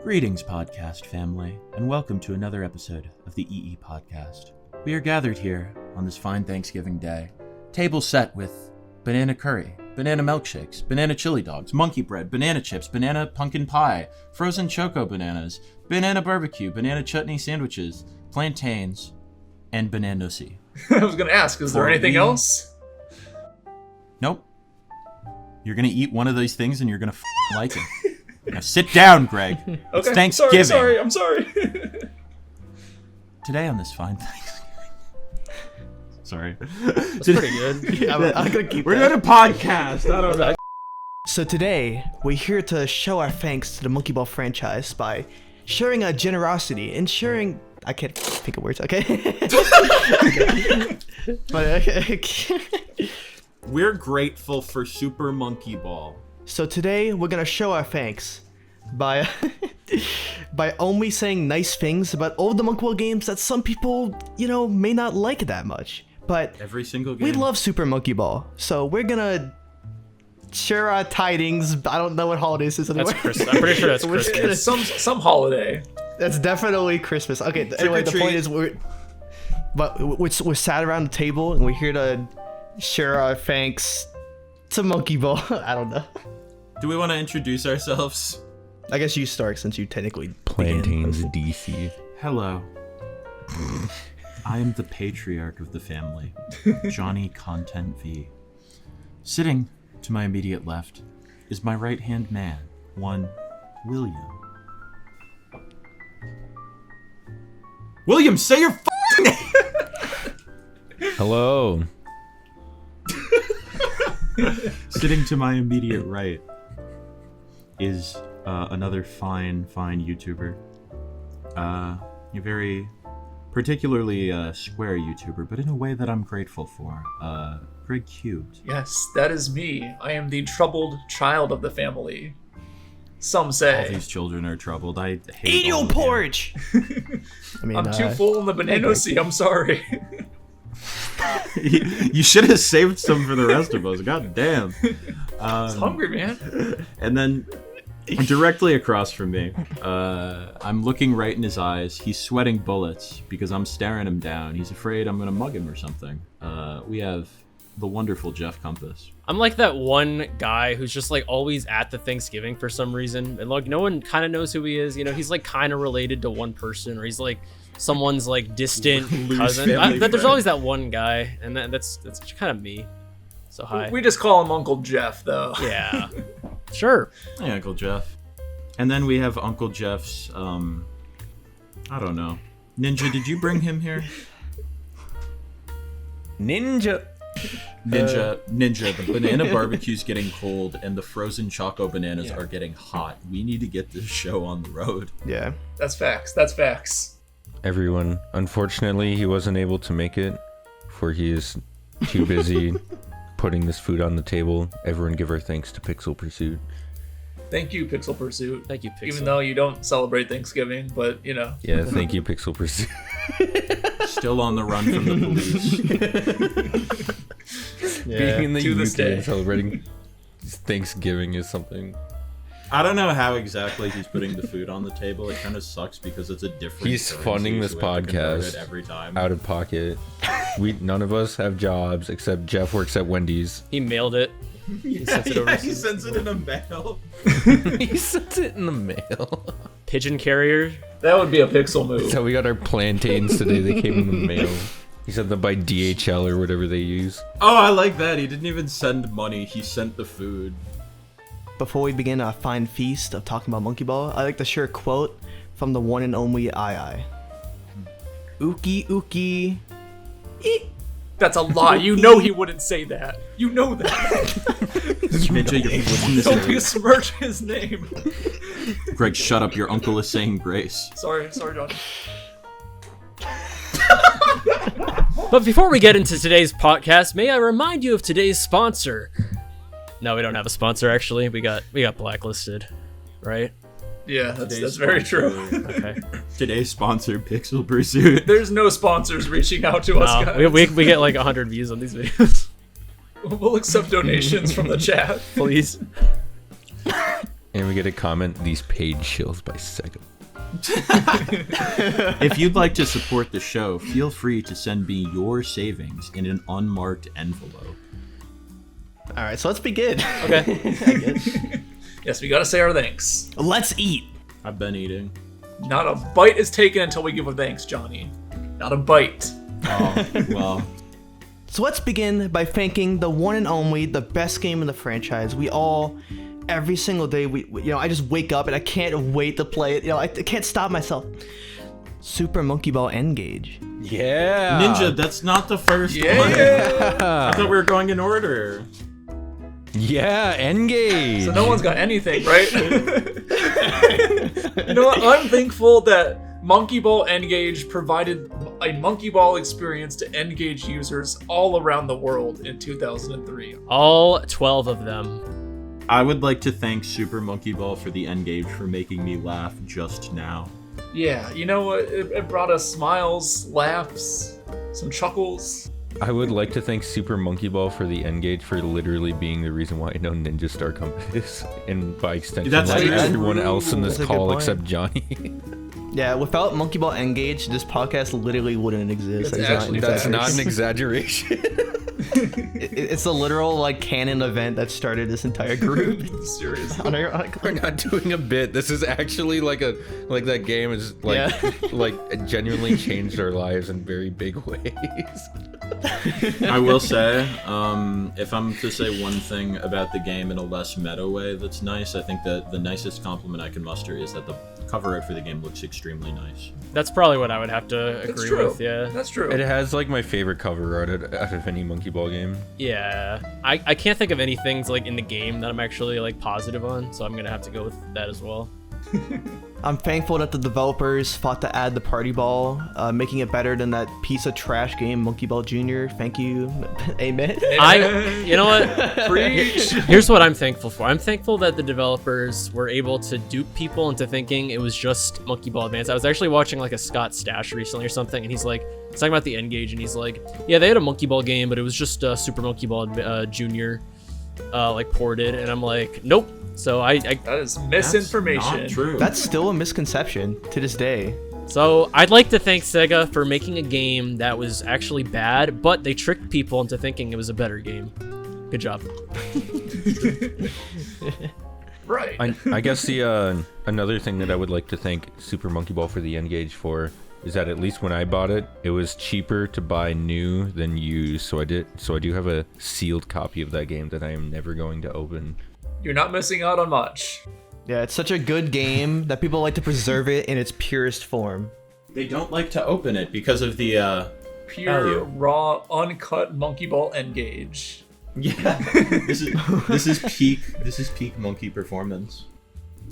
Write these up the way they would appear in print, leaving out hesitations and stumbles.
Greetings, podcast family, and welcome to another episode of the EiEi Podcast. We are gathered here on this fine Thanksgiving day, table set with banana curry, banana milkshakes, banana chili dogs, monkey bread, banana chips, banana pumpkin pie, frozen choco bananas, banana barbecue, banana chutney sandwiches, plantains, and banana nossi. I was going to ask, is there anything else? Nope. You're going to eat one of these things and you're going to like it. Now sit down, Greg. It's Okay, Thanksgiving. I'm sorry. Today on this fine Thanksgiving. Sorry. That's pretty good. I'm gonna keep We're doing a podcast. I don't know. So today, we're here to show our thanks to the Monkey Ball franchise by sharing our generosity and sharing... I can't think of words, okay? We're grateful for Super Monkey Ball. So today, we're gonna show our thanks by by only saying nice things about all the Monkey Ball games that some people, may not like that much. But every single game. We love Super Monkey Ball, so we're gonna share our tidings. I don't know what holiday this is anymore. That's Christmas. I'm pretty sure that's Christmas. Some holiday. That's definitely Christmas. Okay, anyway, the point is we're sat around the table and we're here to share our thanks to Monkey Ball. I don't know. Do we want to introduce ourselves? I guess you start since you technically Plantains DC. Hello. I am the patriarch of the family, Johnny Content V. Sitting to my immediate left is my right-hand man, one William. William, say your f***ing name! Hello. Sitting to my immediate right is another fine YouTuber. A very particularly square YouTuber, but in a way that I'm grateful for. Greg Cubed. Yes, that is me. I am the troubled child of the family. Some say. All these children are troubled. I hate Eat your porridge! I'm too full in the banana sea, I'm sorry. You should have saved some for the rest of us. God damn. I was hungry, man. And then directly across from me, I'm looking right in his eyes. He's sweating bullets because I'm staring him down. He's afraid I'm going to mug him or something. We have the wonderful Jeff Compass. I'm like that one guy who's just like always at the Thanksgiving for some reason. And like no one kind of knows who he is. He's like kind of related to one person, or he's like someone's like distant cousin. But there's always that one guy, and that's kind of me. So hi. We just call him Uncle Jeff, though. Yeah. Sure. Hey, Uncle Jeff. And then we have Uncle Jeff's, I don't know. Ninja, did you bring him here? Ninja. Ninja, the banana barbecue's getting cold and the frozen choco bananas are getting hot. We need to get this show on the road. Yeah. That's facts. Everyone, unfortunately, he wasn't able to make it, for he is too busy putting this food on the table. Everyone give our thanks to Pixel Pursuit. Thank you, Pixel Pursuit. Thank you, Pixel. Even though you don't celebrate Thanksgiving, but Yeah, thank you, Pixel Pursuit. Still on the run from the police. Being in the to this UK day. and celebrating Thanksgiving is something. I don't know how exactly he's putting the food on the table. It kind of sucks because it's a different He's currency, funding this so we have to convert podcast it every time. out of pocket. None of us have jobs except Jeff works at Wendy's. He mailed it. He sends it over he sends it in a mail. He sends it in the mail. Pigeon carrier. that would be a Pixel move. So we got our plantains today. They came in the mail. He sent them by DHL or whatever they use. Oh, I like that. He didn't even send money. He sent the food. Before we begin our fine feast of talking about Monkey Ball, I'd like to share a quote from the one and only EiEi. Ookie ookie. Eek. That's a lie. You know he wouldn't say that. You know that. Ninja, you're putting this Don't in. besmirch his name. Greg, shut up. Your uncle is saying grace. Sorry, John. But before we get into today's podcast, may I remind you of today's sponsor? No, we don't have a sponsor actually. We got blacklisted, right? Yeah, that's very true. Okay. Today's sponsor, Pixel Pursuit. There's no sponsors reaching out to us, guys. We get like 100 views on these videos. We'll accept donations from the chat. Please. And we get a comment, these paid shills by Sega. If you'd like to support the show, feel free to send me your savings in an unmarked envelope. All right, so let's begin. Okay. Yes, we gotta say our thanks. Let's eat. I've been eating. Not a bite is taken until we give a thanks, Johnny. Not a bite. Oh, well. So let's begin by thanking the one and only, the best game in the franchise. We all, every single day, I just wake up and I can't wait to play it. I can't stop myself. Super Monkey Ball N-Gage. Yeah. Ninja, that's not the first one. I thought we were going in order. Yeah, N-Gage. So no one's got anything, right? You know what? I'm thankful that Monkey Ball N-Gage provided a Monkey Ball experience to N-Gage users all around the world in 2003. All 12 of them. I would like to thank Super Monkey Ball for the N-Gage for making me laugh just now. Yeah, you know what? It brought us smiles, laughs, some chuckles. I would like to thank Super Monkey Ball for the N-Gage for literally being the reason why I know Ninja Star Company is, and by extension, That's like true. everyone else in this That's a good call point. except Johnny. Yeah, without Monkey Ball N-Gage, this podcast literally wouldn't exist. It's actually That's not an exaggeration. exaggeration. It's a literal canon event that started this entire group. Seriously. Unironically. We're not doing a bit. This is actually like that game is it genuinely changed our lives in very big ways. I will say, if I'm to say one thing about the game in a less meta way that's nice, I think that the nicest compliment I can muster is that the cover art for the game looks extremely nice. That's probably what I would have to That's agree true. with, yeah. That's true. It has my favorite cover art out of any Monkey Ball game. Yeah. I can't think of any things in the game that I'm actually positive on, so I'm gonna have to go with that as well. I'm thankful that the developers fought to add the party ball, making it better than that piece of trash game, Monkey Ball Jr. Thank you. Amen. You know what? Preach. Here's what I'm thankful for. I'm thankful that the developers were able to dupe people into thinking it was just Monkey Ball Advance. I was actually watching a Scott Stash recently or something, and he's talking about the N-Gage, and he's like, yeah, they had a Monkey Ball game, but it was just Super Monkey Ball Jr. Ported, and I'm like, nope. So That is misinformation. Not true. That's still a misconception to this day. So I'd like to thank Sega for making a game that was actually bad, but they tricked people into thinking it was a better game. Good job. Right. I guess the another thing that I would like to thank Super Monkey Ball for the N-Gage for is that at least when I bought it, it was cheaper to buy new than used. So I do have a sealed copy of that game that I am never going to open. You're not missing out on much. Yeah, it's such a good game that people like to preserve it in its purest form. They don't like to open it because of the Pure, value. raw, uncut Monkey Ball N-Gage. Yeah. This is peak monkey performance.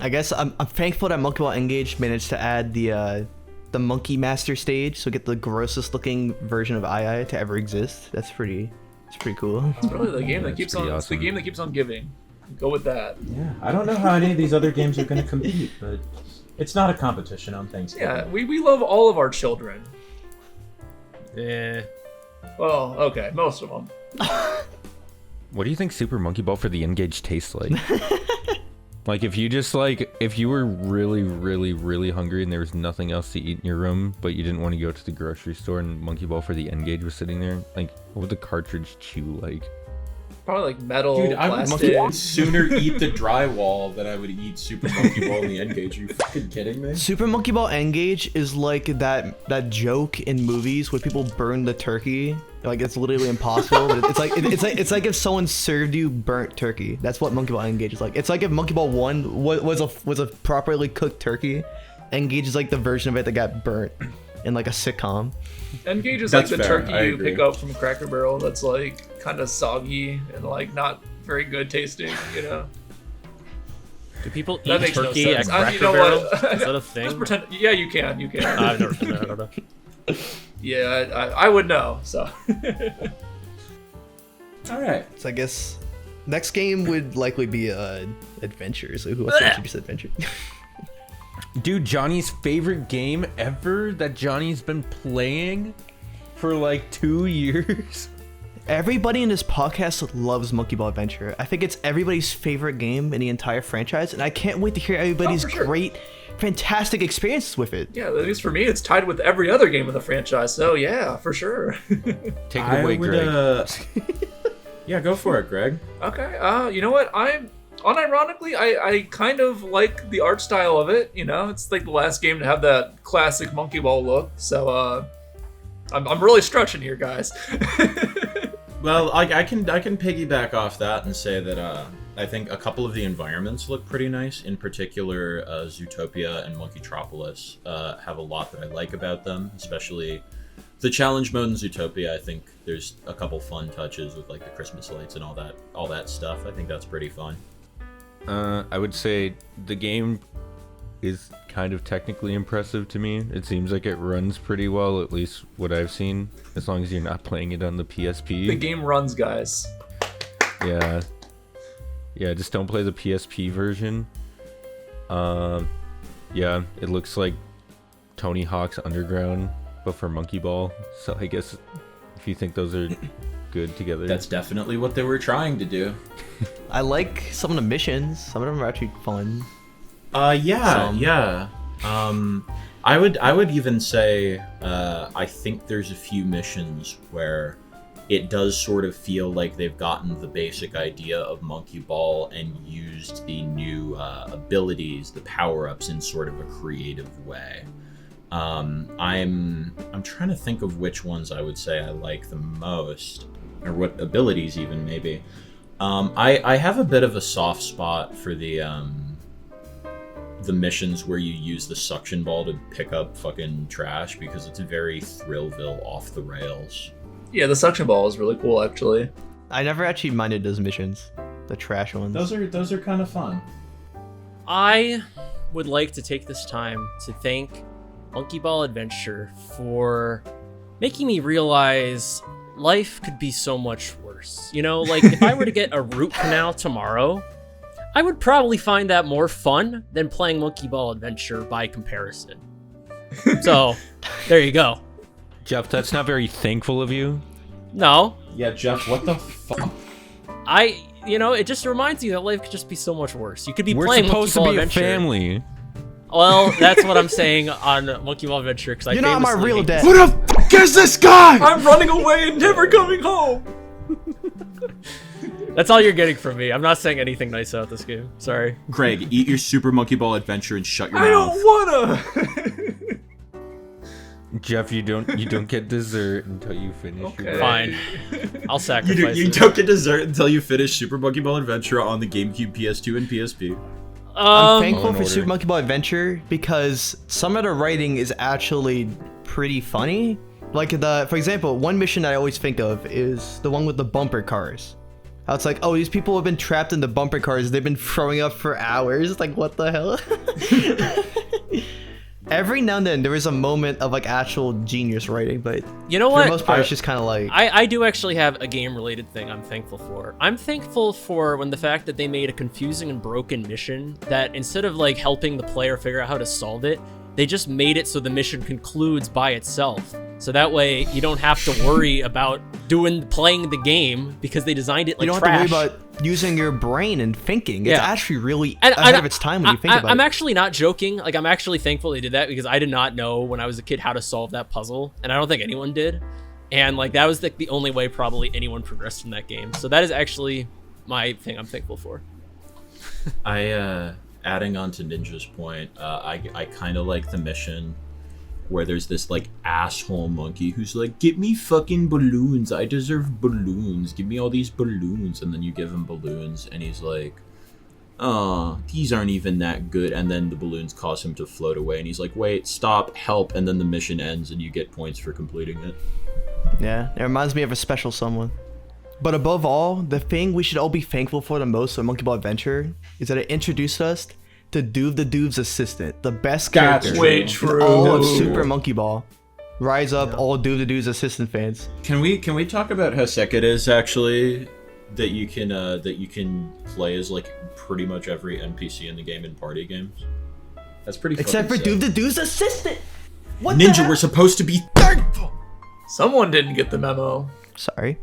I guess I'm thankful that Monkey Ball N-Gage managed to add the Monkey Master stage, so get the grossest looking version of EiEi to ever exist. It's pretty cool. It's really the game that That's keeps pretty on. It's the awesome. game that keeps on giving. Go with that. Yeah. I don't know how any of these other games are going to compete, but it's not a competition on Thanksgiving. Yeah, we love all of our children. Yeah. Well, okay, most of them. What do you think Super Monkey Ball for the N-Gage tastes like? If you just if you were really, really, really hungry and there was nothing else to eat in your room, but you didn't want to go to the grocery store and Monkey Ball for the N-Gage was sitting there, what would the cartridge chew like? Probably metal, Dude, I plastic. would sooner eat the drywall than I would eat Super Monkey Ball in the N-Gage. Are you fucking kidding me? Super Monkey Ball N-Gage is like that joke in movies where people burn the turkey. It's literally impossible. But it's like if someone served you burnt turkey. That's what Monkey Ball N-Gage is like. It's like if Monkey Ball 1 was a properly cooked turkey. N-Gage is the version of it that got burnt in a sitcom. N-Gage is That's like the fair, turkey I you agree. pick up from Cracker Barrel that's kind of soggy and not very good tasting, Do people That eat makes no turkey at sense. Cracker You know Barrel? what? Is that a thing? Just pretend. Yeah, you can. You can. I've never been there. I don't know. Yeah, I would know. So. All right. So I guess next game would likely be Adventure. So who else wants to just Adventure? Dude, Johnny's favorite game ever that Johnny's been playing for 2 years. Everybody in this podcast loves Monkey Ball Adventure. I think it's everybody's favorite game in the entire franchise, and I can't wait to hear everybody's for sure. great, fantastic experiences with it. Yeah, at least for me, it's tied with every other game in the franchise. So yeah, for sure. Take it away, Greg. Yeah, go for it, Greg. Okay. You know what? Unironically, I kind of like the art style of it. You know, it's like the last game to have that classic Monkey Ball look. So I'm really stretching here, guys. Well, I can piggyback off that and say that I think a couple of the environments look pretty nice. In particular, Zootopia and Monkeytropolis have a lot that I like about them, especially the challenge mode in Zootopia. I think there's a couple fun touches with like the Christmas lights and all that stuff. I think that's pretty fun. I would say the game is kind of technically impressive to me. It seems like it runs pretty well, at least what I've seen, as long as you're not playing it on the PSP. The game runs, guys. Yeah, just don't play the PSP version. Yeah, it looks like Tony Hawk's Underground, but for Monkey Ball. So I guess if you think those are good together. That's definitely what they were trying to do. I like some of the missions. Some of them are actually fun. Yeah. I would even say I think there's a few missions where it does sort of feel like they've gotten the basic idea of Monkey Ball and used the new abilities, the power-ups, in sort of a creative way. I'm trying to think of which ones I would say I like the most, or what abilities even maybe. I have a bit of a soft spot for the missions where you use the suction ball to pick up fucking trash, because it's very Thrillville off the rails. Yeah, the suction ball is really cool, actually. I never actually minded those missions, the trash ones. Those are kind of fun. I would like to take this time to thank Monkey Ball Adventure for making me realize life could be so much worse. You know, like if I were to get a root canal tomorrow, I would probably find that more fun than playing Monkey Ball Adventure by comparison. So, there you go. Jeff, that's not very thankful of you. No. Yeah, Jeff, what the fuck? It just reminds you that life could just be so much worse. You could be We're playing supposed Monkey Ball to be Adventure. a family. Well, that's what I'm saying on Monkey Ball Adventure, because You're not my real dad. Who the fuck is this guy? I'm running away and never coming home. That's all you're getting from me. I'm not saying anything nice about this game. Sorry. Greg, eat your Super Monkey Ball Adventure and shut your I mouth. don't wanna. Jeff, you don't get dessert until you finish Okay. your Fine. I'll sacrifice You it. don't get dessert until you finish Super Monkey Ball Adventure on the GameCube, PS2, and PSP. I'm thankful All in for order. Super Monkey Ball Adventure because some of the writing is actually pretty funny. Like for example, one mission that I always think of is the one with the bumper cars. How it's like, oh, these people have been trapped in the bumper cars. They've been throwing up for hours. It's like, what the hell? Every now and then there is a moment of like actual genius writing, but You know for what? the most part, it's just kind of like. I do actually have a game-related thing I'm thankful for. I'm thankful for the fact that they made a confusing and broken mission that instead of like helping the player figure out how to solve it, they just made it so the mission concludes by itself. So that way you don't have to worry about playing the game because they designed it like you don't trash. have to worry about using your brain and thinking. It's Yeah. actually really And ahead of its time when you think about I'm it. actually not joking. Like, I'm actually thankful they did that because I did not know when I was a kid how to solve that puzzle, and I don't think anyone did. And like that was like the only way probably anyone progressed in that game. So that is actually my thing I'm thankful for. Adding on to Ninja's point, I kind of like the mission where there's this like asshole monkey who's like, get me fucking balloons, I deserve balloons, give me all these balloons, and then you give him balloons and he's like, oh, these aren't even that good, and then the balloons cause him to float away and he's like, wait, stop, help, and then the mission ends and you get points for completing it. Yeah, it reminds me of a special someone. But above all, the thing we should all be thankful for the most of Monkey Ball Adventure is that it introduced us to Doob the Doob's assistant, the best That's character way in true. all of Super Monkey Ball. Rise up, all Doob the Doob's assistant fans. Can we talk about how sick it is actually that you can play as like pretty much every NPC in the game in party games? That's pretty Except for fucking Doob sick. the Doob's assistant. What the Ninja, hell? we're supposed to be thankful. Someone didn't get the memo. Sorry.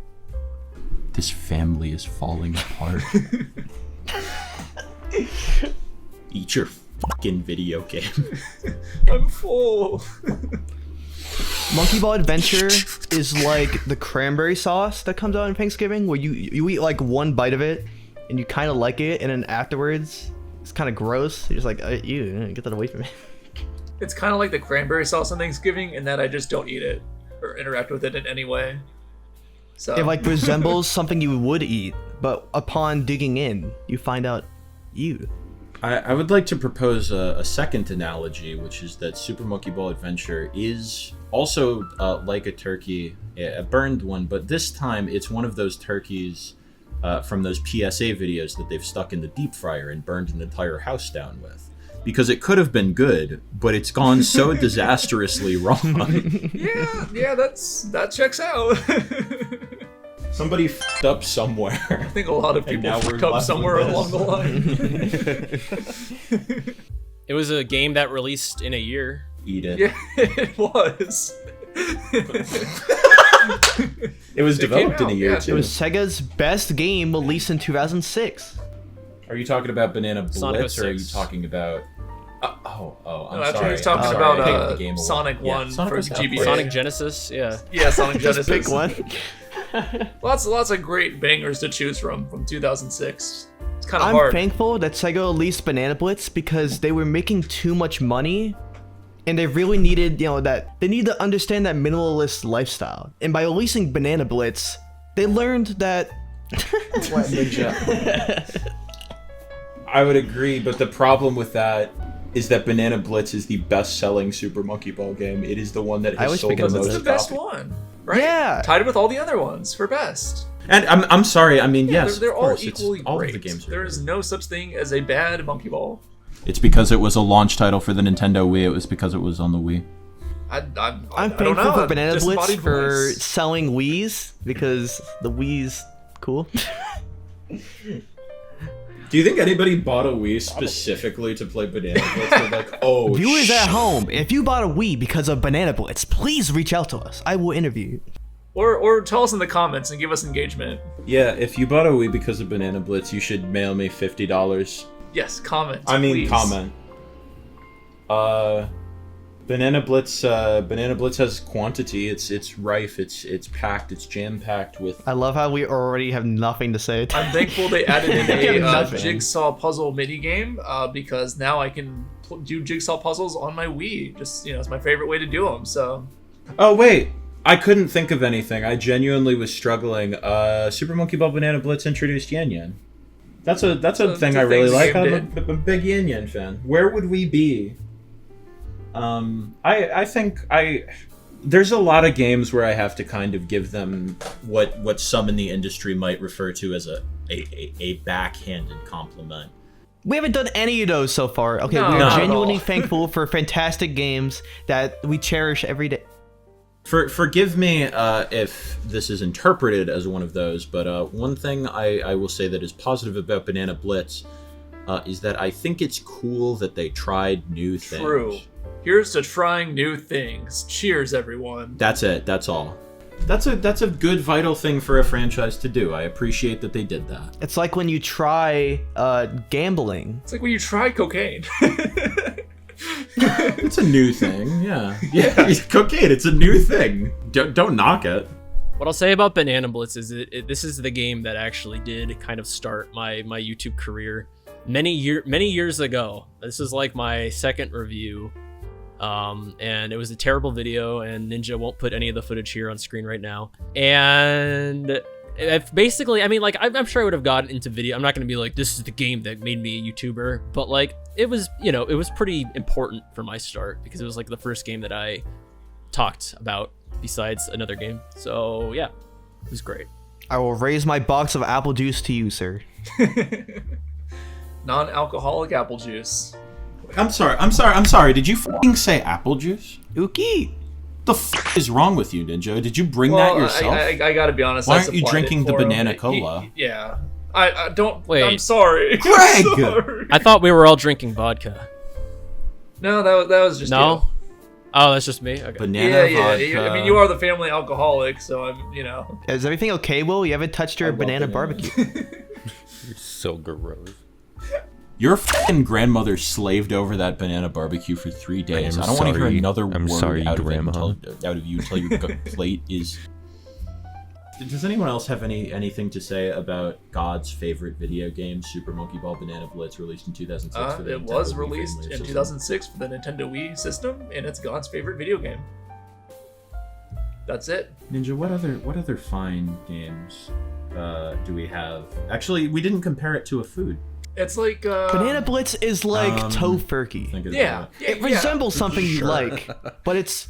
This family is falling apart. Eat your fucking video game. I'm full. Monkey Ball Adventure is like the cranberry sauce that comes out on Thanksgiving, where you eat like one bite of it and you kind of like it, and then afterwards it's kind of gross. You're just like, ew, get that away from me. It's kind of like the cranberry sauce on Thanksgiving in that I just don't eat it or interact with it in any way. So It like resembles something you would eat, but upon digging in, you find out, ew. I would like to propose a second analogy, which is that Super Monkey Ball Adventure is also like a turkey, a burned one, but this time it's one of those turkeys from those PSA videos that they've stuck in the deep fryer and burned an entire house down with. Because it could have been good, but it's gone so disastrously wrong. Yeah, that checks out. Somebody f***ed up somewhere. I think a lot of And people now we're fucked up left somewhere with along this. the line. It was a game that released in a year. Eat it. Yeah, it was. It was It developed came in a out, year yeah. too. It was Sega's best game released in 2006. Are you talking about Banana Sonic Blitz, or are you 06. talking about? I'm No, actually, sorry. he was talking I'm about sorry. I picked the game away. Sonic Yeah, 1 Sonic for was out GBA. first. Sonic Genesis, yeah. Yeah, Sonic Genesis. Just pick one. Lots of great bangers to choose from 2006. It's kind of I'm hard. thankful that Sega released Banana Blitz because they were making too much money, and they really needed, that they need to understand that minimalist lifestyle. And by releasing Banana Blitz, they learned that. What, Ninja? I would agree, but the problem with that is that Banana Blitz is the best-selling Super Monkey Ball game. It is the one that I has always sold pick the it as Because most it's the best copies. one, right? Yeah. Tied with all the other ones for best. And I'm sorry. I mean, Yeah, yes, they're of all course, it's- equally all great. of the games are There great. is no such thing as a bad Monkey Ball. It's because it was a launch title for the Nintendo Wii. It was because it was on the Wii. I'm I don't thankful know, for Banana Blitz disembodied for voice. selling Wii's because the Wii's cool. Do you think anybody bought a Wii specifically to play Banana Blitz? They're like, oh, Viewers shit. at home, if you bought a Wii because of Banana Blitz, please reach out to us. I will interview you. Or tell us in the comments and give us engagement. Yeah, if you bought a Wii because of Banana Blitz, you should mail me $50. Yes, comment. I mean, please. comment. Banana Blitz has quantity. It's rife. It's packed. It's jam packed with. I love how we already have nothing to say. I'm thankful they added in a Nothing. jigsaw puzzle mini game because now I can do jigsaw puzzles on my Wii. Just it's my favorite way to do them. So Oh wait, I couldn't think of anything. I genuinely was struggling. Super Monkey Ball Banana Blitz introduced Yen Yen. That's a thing I really thing like. the I'm game a big Yen Yen fan. Where would we be? I think there's a lot of games where I have to kind of give them what some in the industry might refer to as a backhanded compliment. We haven't done any of those so far. Okay, No, we not are at genuinely all. thankful for fantastic games that we cherish every day. Forgive me if this is interpreted as one of those, but one thing I will say that is positive about Banana Blitz is that I think it's cool that they tried new things. true. Here's to trying new things. Cheers, everyone. That's it. That's all. That's a good vital thing for a franchise to do. I appreciate that they did that. It's like when you try gambling. It's like when you try cocaine. It's a new thing. Yeah. Yeah. Cocaine. It's a new thing. Don't knock it. What I'll say about Banana Blitz is this is the game that actually did kind of start my YouTube career many years ago. This is like my second review. And it was a terrible video, and Ninja won't put any of the footage here on screen right now. And if basically, I mean, like, I'm sure I would have gotten into video. I'm not going to be like, this is the game that made me a YouTuber, but like, it was pretty important for my start because it was like the first game that I talked about besides another game. So yeah, it was great. I will raise my box of apple juice to you, sir. Non-alcoholic apple juice. I'm sorry. Did you fucking say apple juice? Ookie. The f is wrong with you, Ninja? Did you bring that yourself? I gotta be honest. Why I aren't you supplied drinking it the for him. banana cola? Yeah. I don't. Wait. I'm sorry. Greg! I'm sorry. I thought we were all drinking vodka. No, that was just No? Oh, that's just me. Okay. Banana vodka. Yeah. I mean, you are the family alcoholic, so I'm, you know. Is everything okay, Will? You haven't touched your banana barbecue. You're so gross. Your fucking grandmother slaved over that banana barbecue for 3 days. I don't want to hear another word out of you until your plate is. Does anyone else have anything to say about God's favorite video game, Super Monkey Ball Banana Blitz, released in 2006? For the It Nintendo was Wii released family in system? 2006 for the Nintendo Wii system, and it's God's favorite video game. That's it. Ninja, what other fine games do we have? Actually, we didn't compare it to a food. It's like Banana Blitz is like Tofurkey. It resembles something you like, but it's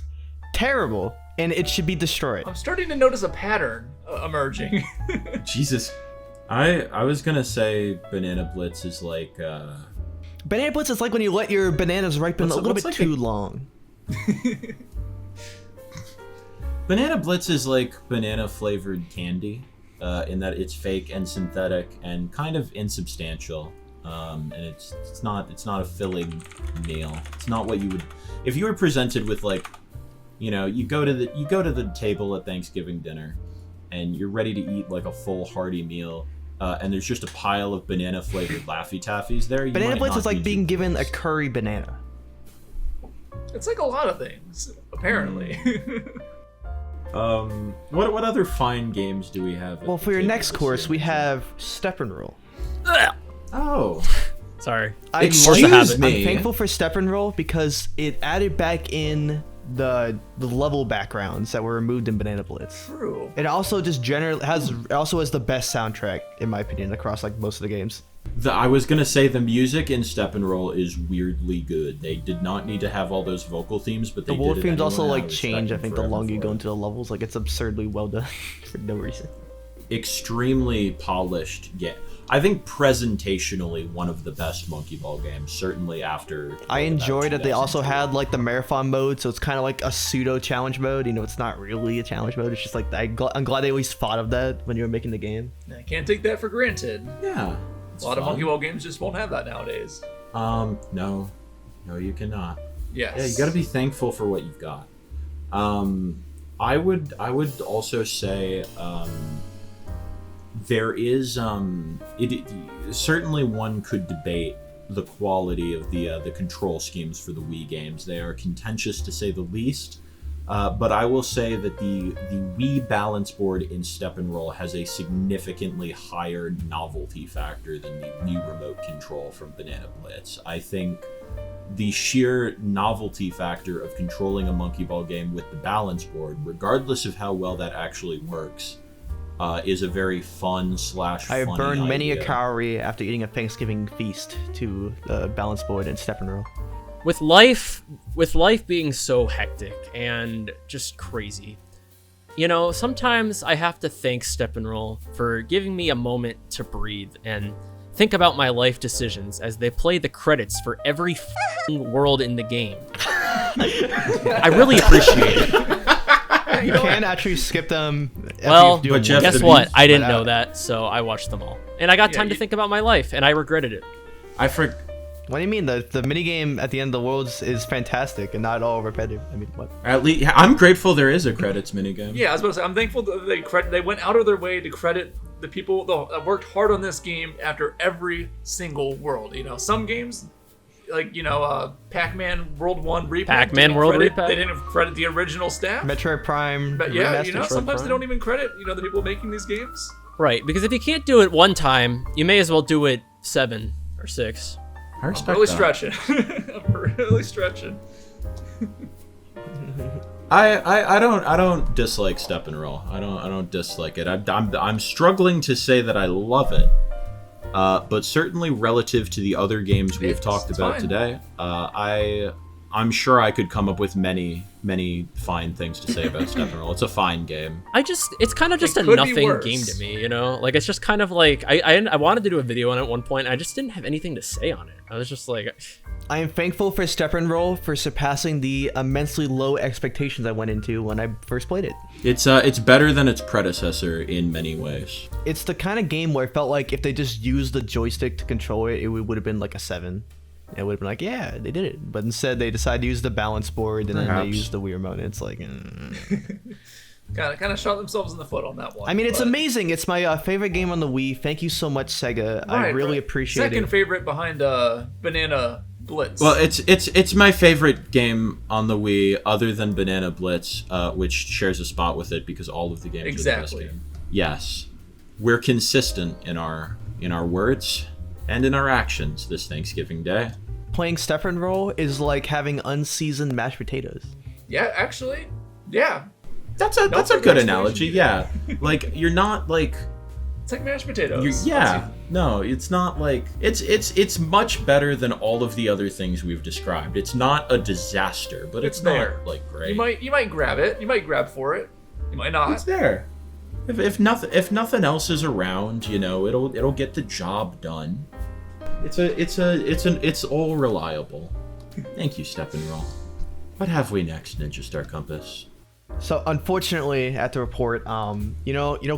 terrible, and it should be destroyed. I'm starting to notice a pattern emerging. Jesus, I was gonna say Banana Blitz is like. Banana Blitz is like when you let your bananas ripen a little bit too long. Banana Blitz is like banana flavored candy, in that it's fake and synthetic and kind of insubstantial, and it's not a filling meal. It's not what you would if you were presented with, like, you know, you go to the table at Thanksgiving dinner, and you're ready to eat like a full hearty meal, and there's just a pile of banana flavored Laffy Taffies there. Banana Blitz is like being given a curry banana. It's like a lot of things, apparently. What other fine games do we have? Well, for your next course, we have Step and Roll. Oh, Sorry. excuse me. I'm thankful for Step and Roll because it added back in the level backgrounds that were removed in Banana Blitz. True. It also just generally has the best soundtrack, in my opinion, across like most of the games. I was gonna say the music in Step and Roll is weirdly good. They did not need to have all those vocal themes, but they The world did it themes also anyway. like change. I think the longer you go into the levels, like it's absurdly well done for no reason. Extremely polished. Yeah, I think presentationally one of the best Monkey Ball games. Certainly after. I enjoy that they also had like the marathon mode, so it's kind of like a pseudo challenge mode. You know, it's not really a challenge mode. It's just like I'm glad they at least thought of that when you were making the game. I can't take that for granted. Yeah. A lot of Monkey Ball games just won't have that nowadays. No, you cannot. Yes. Yeah, you got to be thankful for what you've got. I would also say there is certainly one could debate the quality of the control schemes for the Wii games. They are contentious to say the least. But I will say that the Wii balance board in Step and Roll has a significantly higher novelty factor than the Wii remote control from Banana Blitz. I think the sheer novelty factor of controlling a Monkey Ball game with the balance board, regardless of how well that actually works, is a very fun / I have funny burned many a idea. calorie after eating a Thanksgiving feast to the balance board and Step and Roll. With life being so hectic and just crazy, you know, sometimes I have to thank Step and Roll for giving me a moment to breathe and think about my life decisions as they play the credits for every world in the game. I really appreciate it. You can actually skip them. Well, after you've Jeff, done guess one. what? I didn't But, know that, so I watched them all. And I got time to think about my life, and I regretted it. What do you mean? The minigame at the end of the worlds is fantastic and not at all repetitive. I mean, what? At least I'm grateful there is a credits minigame. Yeah, I was about to say, I'm thankful that they went out of their way to credit the people that worked hard on this game after every single world. You know, some games, like, you know, Pac-Man World 1 Repack. Pac-Man World Repack? They didn't credit the original staff. Metroid Prime. But yeah, you know, Remastered sometimes Prime. they don't even credit, you know, the people making these games. Right, because if you can't do it one time, you may as well do it 7 or 6. I respect I'm really that. stretching. I'm really stretching. I don't dislike Step and Roll. I don't dislike it. I'm struggling to say that I love it. But certainly relative to the other games we have talked about fine. today, I'm sure I could come up with many fine things to say about Step and Roll. It's a fine game. It's kind of just It a could be nothing worse. game to me, you know? Like, it's just kind of like, I wanted to do a video on it at one point, and I just didn't have anything to say on it. I was just like... I am thankful for Step and Roll for surpassing the immensely low expectations I went into when I first played it. It's better than its predecessor in many ways. It's the kind of game where I felt like if they just used the joystick to control it, it would have been like a 7. it would have been like, yeah, they did it. But instead, they decided to use the balance board, and then they used the Wii remote. And it's like, kind of shot themselves in the foot on that one. I mean, it's but- amazing. It's my favorite game on the Wii. Thank you so much, Sega. I really appreciate it. Second favorite behind Banana Blitz. Well, it's my favorite game on the Wii, other than Banana Blitz, which shares a spot with it because all of the games are the best game. Yes, we're consistent in our words and in our actions this Thanksgiving Day. Playing Step and Roll is like having unseasoned mashed potatoes. Yeah, actually, yeah. That's a good analogy. Yeah, like you're not like. It's like mashed potatoes. No, it's not like it's much better than all of the other things we've described. It's not a disaster, but it's there. not like great. You might grab it. You might grab for it. You might not. It's there. If nothing else is around, it'll get the job done. It's all reliable. Thank you, Step and Roll. What have we next, Ninja Star Compass? So unfortunately, at the report,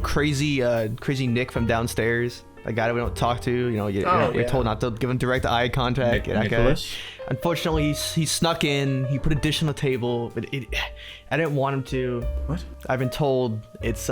crazy Nick from downstairs, a guy that we don't talk to. We're told not to give him direct eye contact. Nicholas. Unfortunately, he snuck in. He put a dish on the table, but I didn't want him to. What? I've been told it's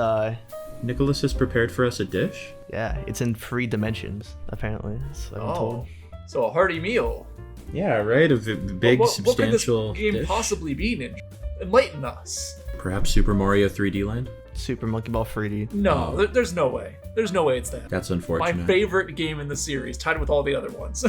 Nicholas has prepared for us a dish. Yeah, it's in 3 dimensions apparently. So I've been told. So a hearty meal. Yeah, right. A big, substantial what could this game dish. possibly be, Ninja? Enlighten us. Perhaps Super Mario 3D Land? Super Monkey Ball 3D. No, there's no way. There's no way it's that. That's unfortunate. My favorite game in the series, tied with all the other ones.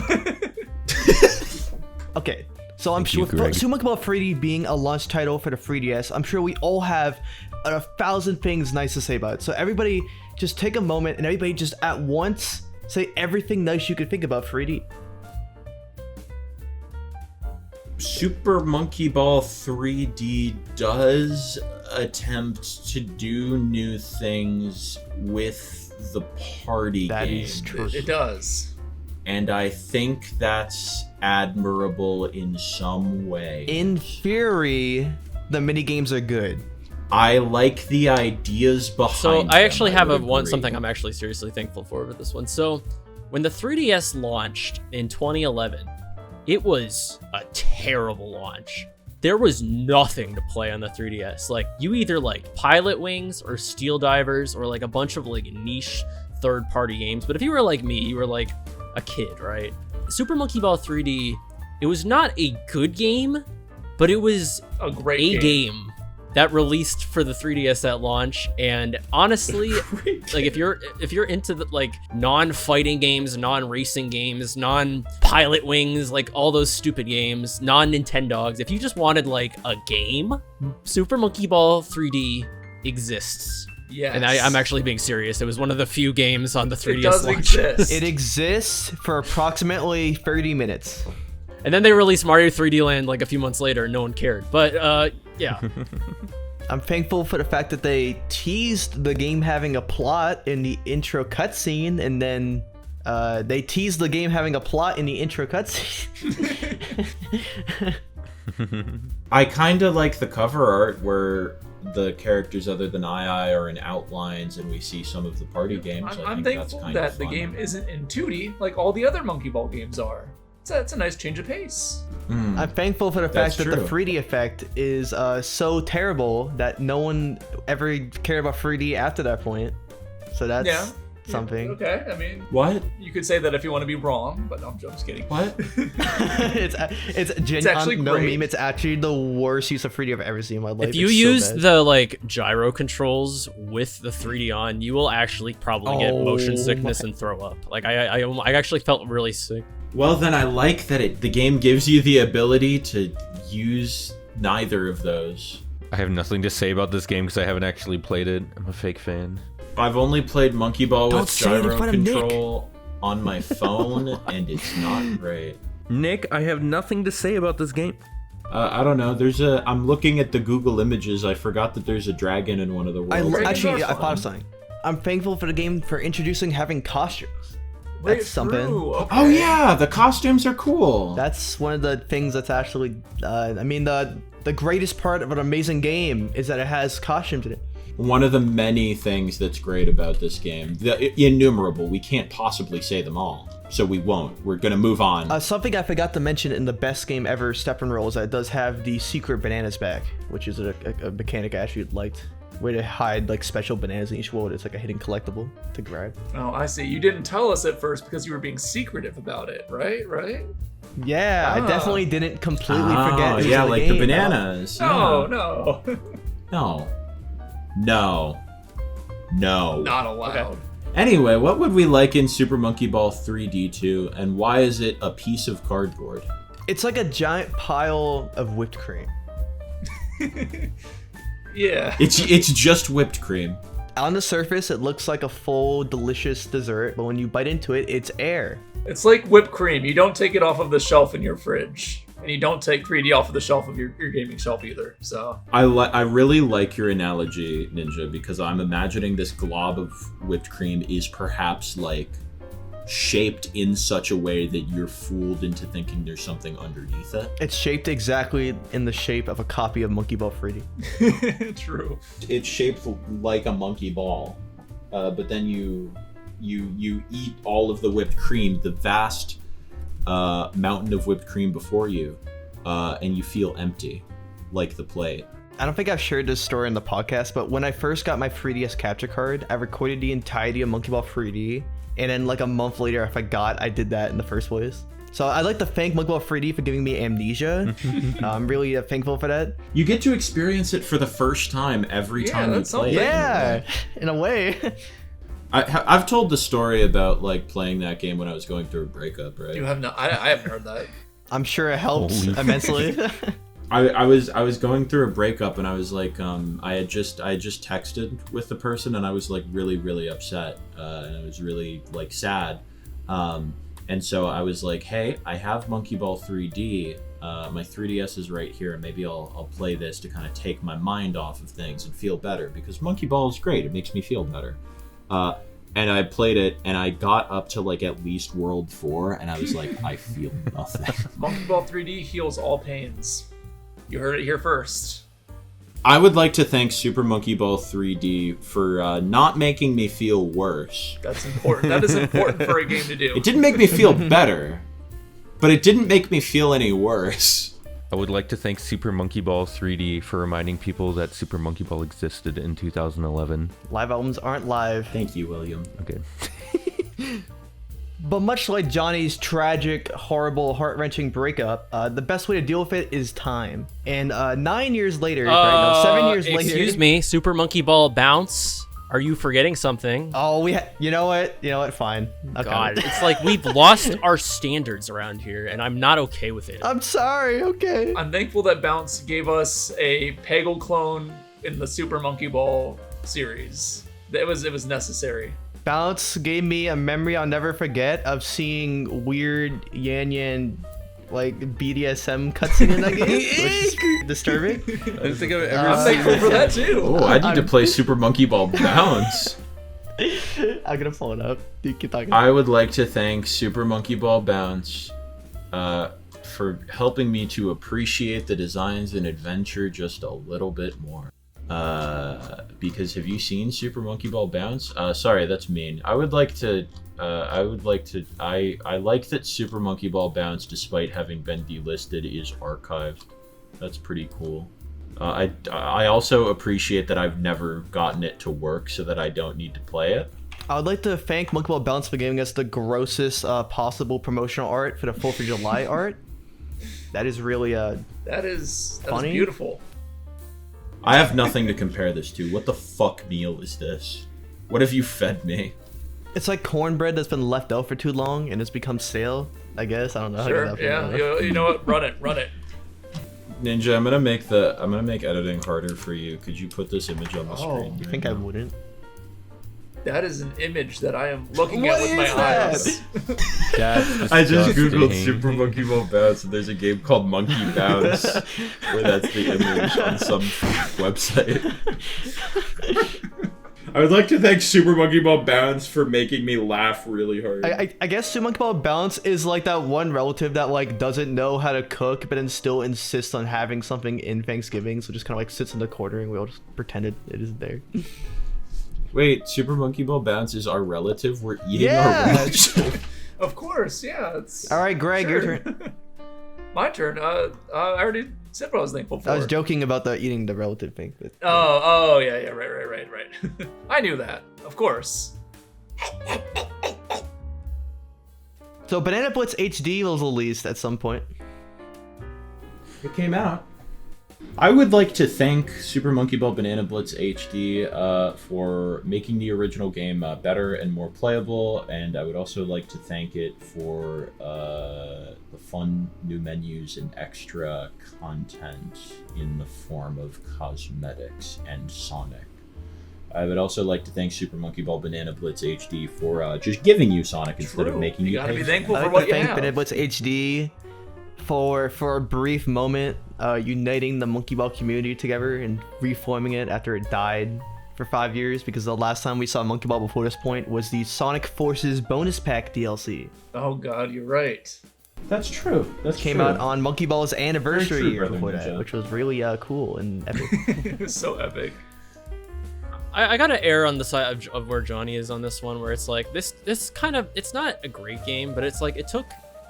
Okay, so I'm Thank you, sure Greg. Super Monkey Ball 3D being a launch title for the 3DS, I'm sure we all have 1,000 things nice to say about it. So everybody just take a moment and everybody just at once say everything nice you could think about 3D. Super Monkey Ball 3D does attempt to do new things with the party That game. is true. It does. And I think that's admirable in some way. In theory, the mini games are good. I like the ideas behind So I actually them, have would agree. something I'm actually seriously thankful for with this one. So when the 3DS launched in 2011, it was a terrible launch. There was nothing to play on the 3DS. Like, you either like Pilot Wings or Steel Divers or like a bunch of like niche third-party games. But if you were like me, you were like a kid, right? Super Monkey Ball 3D, it was not a good game, but it was A great game that released for the 3DS at launch. And honestly, like if you're into the like non-fighting games, non-racing games, non-Pilot Wings, like all those stupid games, non-Nintendogs, if you just wanted like a game, Super Monkey Ball 3D exists. Yes. And I'm actually being serious. It was one of the few games on the 3DS It does launch. exist. It exists for approximately 30 minutes. And then they released Mario 3D Land like a few months later and no one cared. But yeah. I'm thankful for the fact that they teased the game having a plot in the intro cutscene, and then they teased the game having a plot in the intro cutscene. I kind of like the cover art where the characters other than EiEi are in outlines and we see some of the party games. I'm thankful that the game isn't in 2D like all the other Monkey Ball games are. It's a nice change of pace. I'm thankful for the That's fact that the true. 3D effect is so terrible that no one ever cared about 3D after that point. So that's something. Okay, I mean, What? you could say that if you want to be wrong, but no, I'm just kidding. What? it's actually no great. meme. It's actually the worst use of 3D I've ever seen in my life. If you It's so use bad. the like gyro controls with the 3D on, you will actually probably get motion sickness and throw up. Like I actually felt really sick. Well, then I like that the game gives you the ability to use neither of those. I have nothing to say about this game because I haven't actually played it. I'm a fake fan. I've only played Monkey Ball Don't with say it in gyro front of Nick. control on my phone, and it's not great. Nick, I have nothing to say about this game. I don't know. I'm looking at the Google images. I forgot that there's a dragon in one of the worlds. Dragons are I thought fun. of something. I'm thankful for the game for introducing having costumes. That's something. True. Okay. Oh yeah, the costumes are cool. That's one of the things that's actually, the greatest part of an amazing game is that it has costumes in it. One of the many things that's great about this game. The innumerable. We can't possibly say them all. so we won't. We're gonna move on. Something I forgot to mention in the best game ever, Step and Roll, is that it does have the secret bananas bag, which is a mechanic I actually liked, where to hide like special bananas in each world. It's like a hidden collectible to grab. Oh, I see. You didn't tell us at first because you were being secretive about it, right? Yeah, I definitely didn't completely forget. It was Yeah, in the like game. the bananas. No, Yeah. no. No. Not allowed. Okay. Anyway, what would we like in Super Monkey Ball 3D 2, and why is it a piece of cardboard? It's like a giant pile of whipped cream. Yeah. It's just whipped cream. On the surface, it looks like a full, delicious dessert, but when you bite into it, it's air. It's like whipped cream. You don't take it off of the shelf in your fridge. And you don't take 3D off of the shelf of your gaming shelf either. So I really like your analogy, Ninja, because I'm imagining this glob of whipped cream is perhaps like shaped in such a way that you're fooled into thinking there's something underneath it. It's shaped exactly in the shape of a copy of Monkey Ball 3D. true. It's shaped like a monkey ball, but then you eat all of the whipped cream, the vast mountain of whipped cream before you, and you feel empty, like the plate. I don't think I've shared this story in the podcast, but when I first got my 3DS capture card, I recorded the entirety of Monkey Ball 3D, and then like a month later, I forgot I did that in the first place. So I'd like to thank Monkey Ball 3D for giving me amnesia. I'm really thankful for that. You get to experience it for the first time every time you that's play something. it. Yeah, in a way. I've told the story about like playing that game when I was going through a breakup, right? You have not. I haven't heard that. I'm sure it helps Holy immensely. I was going through a breakup, and I was like, I had just texted with the person, and I was like really upset, and I was really like sad, and so I was like, hey, I have Monkey Ball 3D, my 3DS is right here, and maybe I'll play this to kind of take my mind off of things and feel better, because Monkey Ball is great, it makes me feel better. And I played it, and I got up to like at least World 4, and I was like, I feel nothing. Monkey Ball 3D heals all pains. You heard it here first. I would like to thank Super Monkey Ball 3D for not making me feel worse. That's important. That is important for a game to do. It didn't make me feel better, but it didn't make me feel any worse. I would like to thank Super Monkey Ball 3D for reminding people that Super Monkey Ball existed in 2011. Live albums aren't live. Thank you, William. Okay. But much like Johnny's tragic, horrible, heart-wrenching breakup, the best way to deal with it is time. And 9 years later, 7 years later... Excuse me, Super Monkey Ball Bounce. Are you forgetting something? Oh, you know what? Fine. Okay. God, it's like we've lost our standards around here, and I'm not okay with it. I'm sorry, okay. I'm thankful that Bounce gave us a Peggle clone in the Super Monkey Ball series. It was necessary. Bounce gave me a memory I'll never forget of seeing weird Yan like BDSM cutscene in that game, which is disturbing. I don't think I've ever I'm thankful for that too. Oh, I need to play Super Monkey Ball Bounce. I'm gonna pull it up. You keep talking. I would like to thank Super Monkey Ball Bounce for helping me to appreciate the designs and adventure just a little bit more. Because have you seen Super Monkey Ball Bounce? Sorry, that's mean. I like that Super Monkey Ball Bounce, despite having been delisted, is archived. That's pretty cool. I also appreciate that I've never gotten it to work, so that I don't need to play it. I would like to thank Monkey Ball Bounce for giving us the grossest possible promotional art for the 4th of July art. That is really That is funny. beautiful. I have nothing to compare this to. What the fuck meal is this? What have you fed me? It's like cornbread that's been left out for too long and it's become stale. I guess I don't know. Sure. Yeah. You know what? Run it. Ninja, I'm gonna make editing harder for you. Could you put this image on the screen? You think I wouldn't? That is an image that I am looking at What with my is that? eyes. That's I just disgusting. googled Super Monkey Ball Bounce, and there's a game called Monkey Bounce, where that's the image on some website. I would like to thank Super Monkey Ball Bounce for making me laugh really hard. I guess Super Monkey Ball Bounce is like that one relative that like doesn't know how to cook, but then still insists on having something in Thanksgiving, so just kind of like sits in the corner and we all just pretend it isn't there. Wait, Super Monkey Ball Bounce is our relative? We're eating Yeah. our relative? Of course, yeah. All right, Greg, your turn. My turn. I already said what I was thankful for. I was joking about the eating the relative thing. But, Oh, yeah, right. I knew that, of course. So Banana Blitz HD was released at some point. It came out. I would like to thank Super Monkey Ball Banana Blitz HD for making the original game better and more playable, and I would also like to thank it for the fun new menus and extra content in the form of cosmetics and Sonic. I would also like to thank Super Monkey Ball Banana Blitz HD for just giving you Sonic instead of making you gotta pay be for it. thankful I'd for like what to you thank have. Banana Blitz HD for a brief moment uniting the Monkey Ball community together and reforming it after it died for 5 years, because the last time we saw Monkey Ball before this point was the Sonic Forces bonus pack DLC. Oh god, you're right. That's true. That Came out on Monkey Ball's anniversary true, year Brother before Ninja. that, which was really cool and epic. It's so epic. I gotta err on the side of where Johnny is on this one, where it's like this kind of, it's not a great game, but it's like it took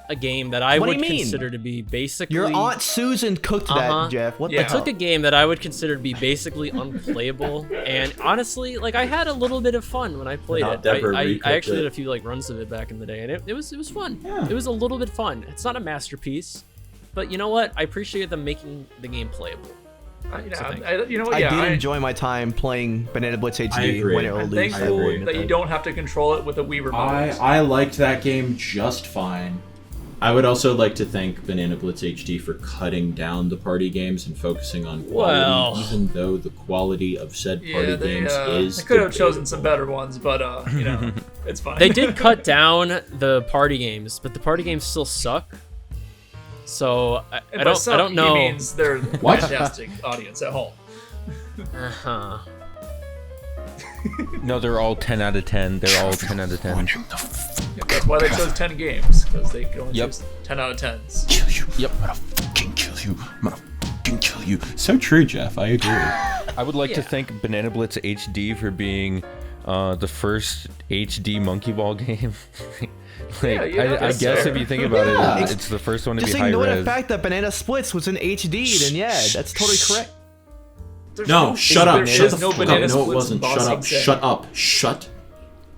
a game that I What do would you mean? consider to be basically Your Aunt Susan cooked that, Jeff. What Yeah. the I took a game that I would consider to be basically unplayable, and honestly, like I had a little bit of fun when I played Not it. Deborah I recooked actually it. did a few like runs of it back in the day, and it was fun. Yeah. It was a little bit fun. It's not a masterpiece, but you know what? I appreciate them making the game playable. I did enjoy my time playing Banana Blitz HD agree. when it I'm released. thankful that you don't have to control it with a Wii remote. I liked that game just fine. I would also like to thank Banana Blitz HD for cutting down the party games and focusing on quality, Well. even though the quality of said party games is they could have chosen debatable. some better ones, but it's fine. They did cut down the party games, but the party games still suck. So I And by don't some, know. He means they're What? fantastic audience at home. Uh-huh. No, they're all 10 out of 10. They're all 10 out of 10. Yep, that's why they chose 10 games, because they can only Yep. choose 10 out of 10s. Kill you. Yep. I'm gonna fucking kill you. I'm gonna fucking kill you. So true, Jeff. I agree. I would like to Yeah. thank Banana Blitz HD for being the first HD Monkey Ball game. Yeah, you know, I that's guess fair. if you think about Yeah. it, it's the first one to Just be high ignore the res. fact that Banana Splits was in HD, then yeah, that's totally correct. There's No, shut up. There Shut is the no fuck banana up. No, it splits wasn't. in Shut Bossing up. Say. Shut up. Shut.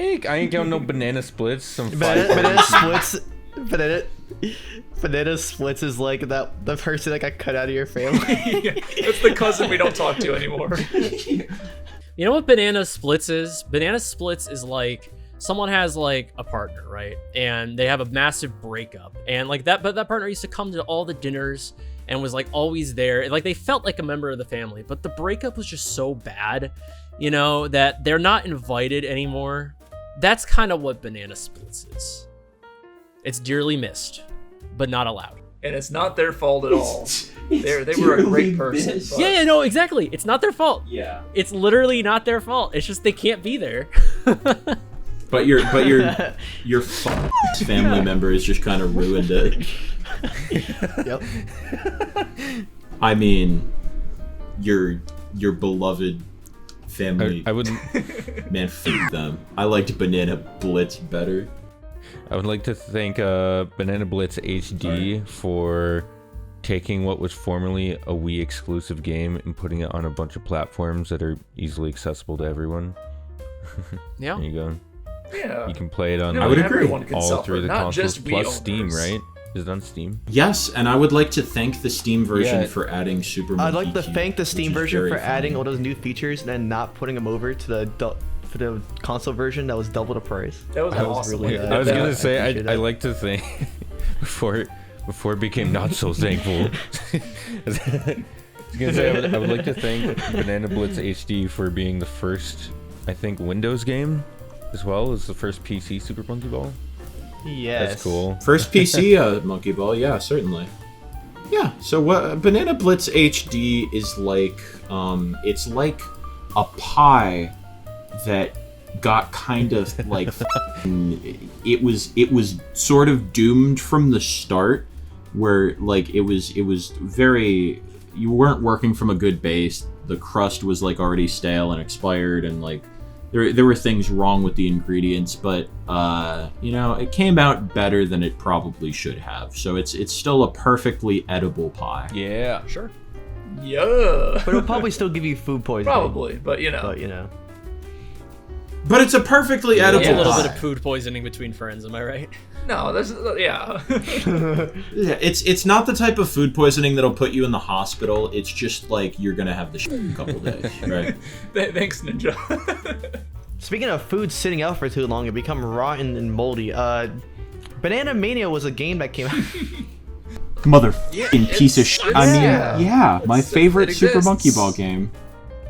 I ain't got no banana splits. Some Banana Splits, Banana Splits is like the person that got cut out of your family. Yeah, that's the cousin we don't talk to anymore. You know what Banana Splits is? Banana Splits is like someone has like a partner, right? And they have a massive breakup. And like that partner used to come to all the dinners and was like always there. Like they felt like a member of the family, but the breakup was just so bad, you know, that they're not invited anymore. That's kind of what Banana Splits is. It's dearly missed, but not allowed. And it's not their fault at all. They were a great person. but- Yeah, no, exactly. It's not their fault. Yeah. It's literally not their fault. It's just they can't be there. But your family member has just kind of ruined it. Yep. I mean, your beloved family. I would Man, f them. I liked Banana Blitz better. I would like to thank Banana Blitz HD for taking what was formerly a Wii exclusive game and putting it on a bunch of platforms that are easily accessible to everyone. Yeah. There you go. Yeah. You can play it on I would agree. Everyone can all suffer, three of the not consoles just Wii plus Steam, owners. right? Is it on Steam? Yes, and I would like to thank the Steam version Yeah. for adding Super Monkey I'd like to Cube, thank the which Steam is version very for adding fun. all those new features and then not putting them over to the console version that was double the price. That was That an was awesome really, way to I was do gonna that. say appreciate I that. like to think before it became not so thankful. I was gonna say I would like to thank Banana Blitz HD for being the first, I think, Windows game as well as the first PC Super Monkey Ball. Yes. That's cool. First PC Monkey Ball, yeah, certainly. Yeah, so what Banana Blitz HD is like, it's like a pie that got kind of like it was sort of doomed from the start, where like it was very, you weren't working from a good base. The crust was like already stale and expired, and like there were things wrong with the ingredients, but it came out better than it probably should have. So it's still a perfectly edible pie. Yeah. Sure. Yeah. But it'll probably still give you food poisoning. Probably, but you know. But it's a perfectly edible It's a little pie. bit of food poisoning between friends, am I right? No, yeah. Yeah, it's not the type of food poisoning that'll put you in the hospital. It's just like you're gonna have the shit in a couple days, right? Thanks, Ninja. Speaking of food sitting out for too long and become rotten and moldy, Banana Mania was a game that came out. Motherfucking piece of shit. I mean, yeah, my favorite it Super exists. Monkey Ball game.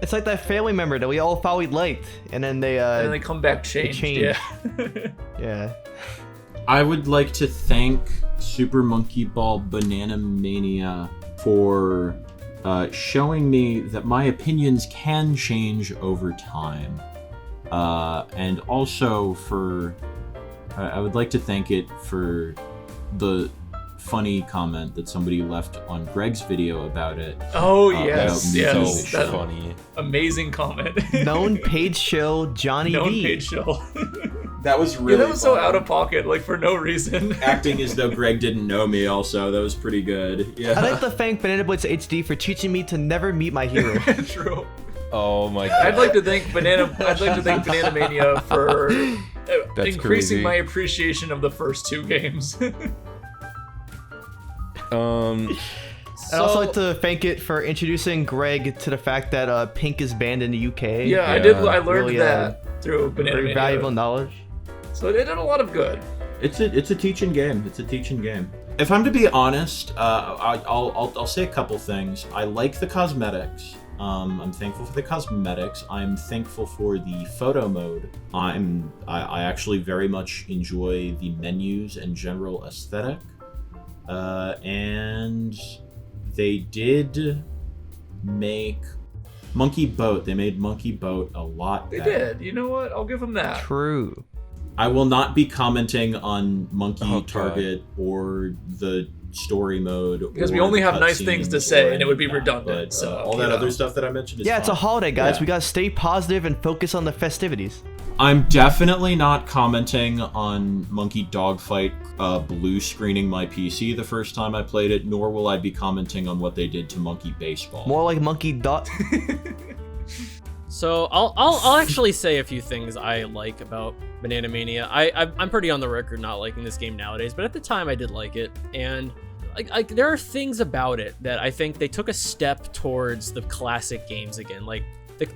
It's like that family member that we all thought we liked, and then they And then they come back changed. changed. Yeah. yeah. I would like to thank Super Monkey Ball Banana Mania for showing me that my opinions can change over time. And also for... I would like to thank it for the funny comment that somebody left on Greg's video about it. Oh yes, that yes. was That funny. amazing comment. Known page show Johnny Known B. page show. That was Yeah, really that was so fun. out of pocket, like for no reason. Acting as though Greg didn't know me also. That was pretty good. Yeah. I'd like to thank Banana Blitz HD for teaching me to never meet my hero. True. Oh my god. I'd like to thank Banana Mania for That's increasing crazy. my appreciation of the first two games. I'd also like to thank it for introducing Greg to the fact that Pink is banned in the UK. Yeah, I did. I learned Really, that through Banana Very Mania. valuable knowledge. So it did a lot of good. It's a teaching game. It's a teaching game. If I'm to be honest, I'll say a couple things. I like the cosmetics. I'm thankful for the cosmetics. I'm thankful for the photo mode. I actually very much enjoy the menus and general aesthetic. And they did make Monkey Boat. They made Monkey Boat a lot They better. did. You know what? I'll give them that. True. I will not be commenting on Monkey Oh, God. Target or the story mode Because we or only the have nice things to cutscenes say, or and it would be any of that, redundant, but, so, all that you other know. stuff that I mentioned is Yeah, it's a fine. holiday, guys. Yeah. We gotta stay positive and focus on the festivities. I'm definitely not commenting on Monkey Dogfight blue screening my PC the first time I played it, nor will I be commenting on what they did to Monkey Baseball. More like Monkey Dot. So I'll actually say a few things I like about Banana Mania. I'm pretty on the record not liking this game nowadays, but at the time I did like it, and like there are things about it that I think they took a step towards the classic games again. Like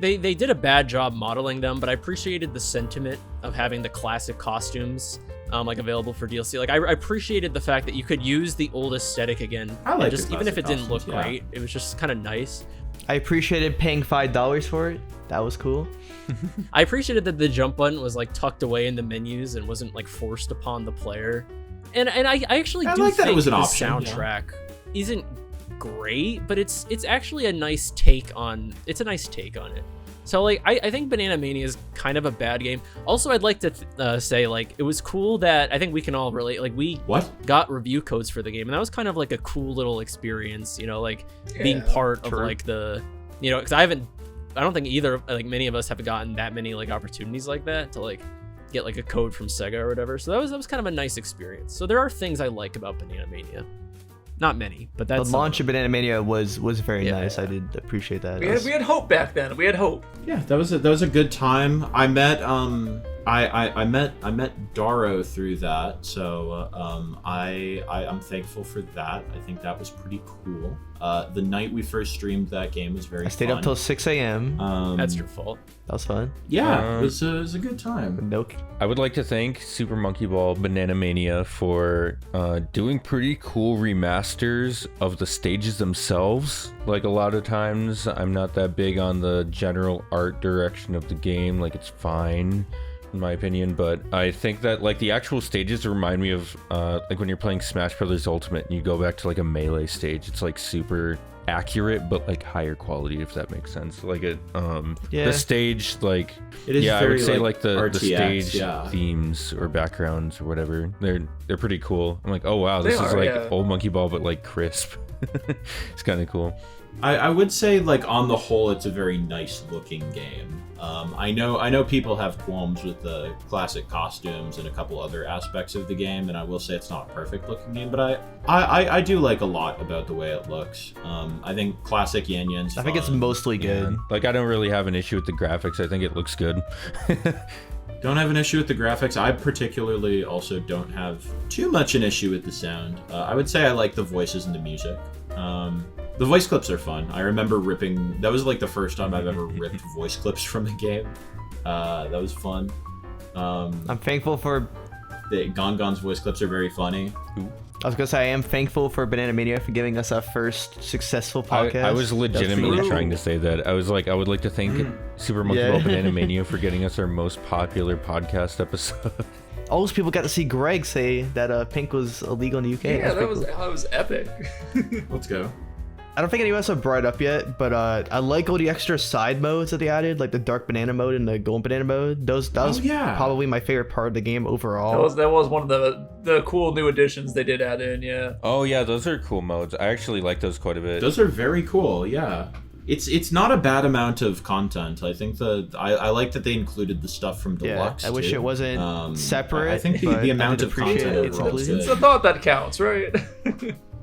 they did a bad job modeling them, but I appreciated the sentiment of having the classic costumes like available for DLC. Like I appreciated the fact that you could use the old aesthetic again. I and like just the even if it classic didn't look costumes, yeah. great, it was just kind of nice. I appreciated paying $5 for it. That was cool. I appreciated that the jump button was like tucked away in the menus and wasn't like forced upon the player. And I actually I do like that think it was an the option, yeah. soundtrack isn't great, but it's actually a nice take on it. So like I think Banana Mania is kind of a bad game. Also, I'd like to say like it was cool that I think we can all relate. Like we What? got review codes for the game, and that was kind of like a cool little experience, you know, like being Yeah, part of true. like the, you know, because I don't think either, like many of us have gotten that many like opportunities like that to like get like a code from Sega or whatever. So that was kind of a nice experience. So there are things I like about Banana Mania. Not many, but that's The launch of Banana Mania was very Yeah. nice. I did appreciate that. We had hope back then. We had hope. Yeah, that was a good time. I met I met Daro through that, so I'm thankful for that. I think that was pretty cool. The night we first streamed that game was very I stayed fun. up till 6 a.m. That's your fault. That was fun. Yeah, it was a good time. No, I would like to thank Super Monkey Ball Banana Mania for doing pretty cool remasters of the stages themselves. Like a lot of times, I'm not that big on the general art direction of the game. Like it's fine, in my opinion, but I think that like the actual stages remind me of like when you're playing Smash Brothers Ultimate and you go back to like a melee stage. It's like super accurate but like higher quality, if that makes sense. Like it Yeah. the stage, like It is yeah, I very, would say like, like the RTX, stage yeah. themes or backgrounds or whatever, they're pretty cool. I'm like, oh wow, this They is are, like yeah. old Monkey Ball but like crisp. It's kind of cool. I would say, like, on the whole, it's a very nice looking game. I know people have qualms with the classic costumes and a couple other aspects of the game, and I will say it's not a perfect looking game, but I do like a lot about the way it looks. I think classic Yan Yan's I think it's mostly good. Yeah. Like, I don't really have an issue with the graphics. I think it looks good. Don't have an issue with the graphics. I particularly also don't have too much an issue with the sound. I would say I like the voices and the music. The voice clips are fun. I remember ripping... That was like the first time I've ever ripped voice clips from a game. That was fun. I'm thankful for... The Gongon's voice clips are very funny. I was gonna say I am thankful for Banana Mania for giving us our first successful podcast. I was legitimately That's trying to say that. I was like, I would like to thank Super Monkey Ball Banana Mania for getting us our most popular podcast episode. All those people got to see Greg say that pink was illegal in the UK. Yeah, that pretty cool. was epic. Let's go. I don't think any of us have brought it up yet, but I like all the extra side modes that they added, like the dark banana mode and the golden banana mode. That was probably my favorite part of the game overall. That was one of the cool new additions they did add in, yeah. Oh yeah, those are cool modes. I actually like those quite a bit. Those are very cool, yeah. It's not a bad amount of content. I think I like that they included the stuff from Deluxe. I wish too. it wasn't separate. I think the amount of content overall is It's good. a thought that counts, right?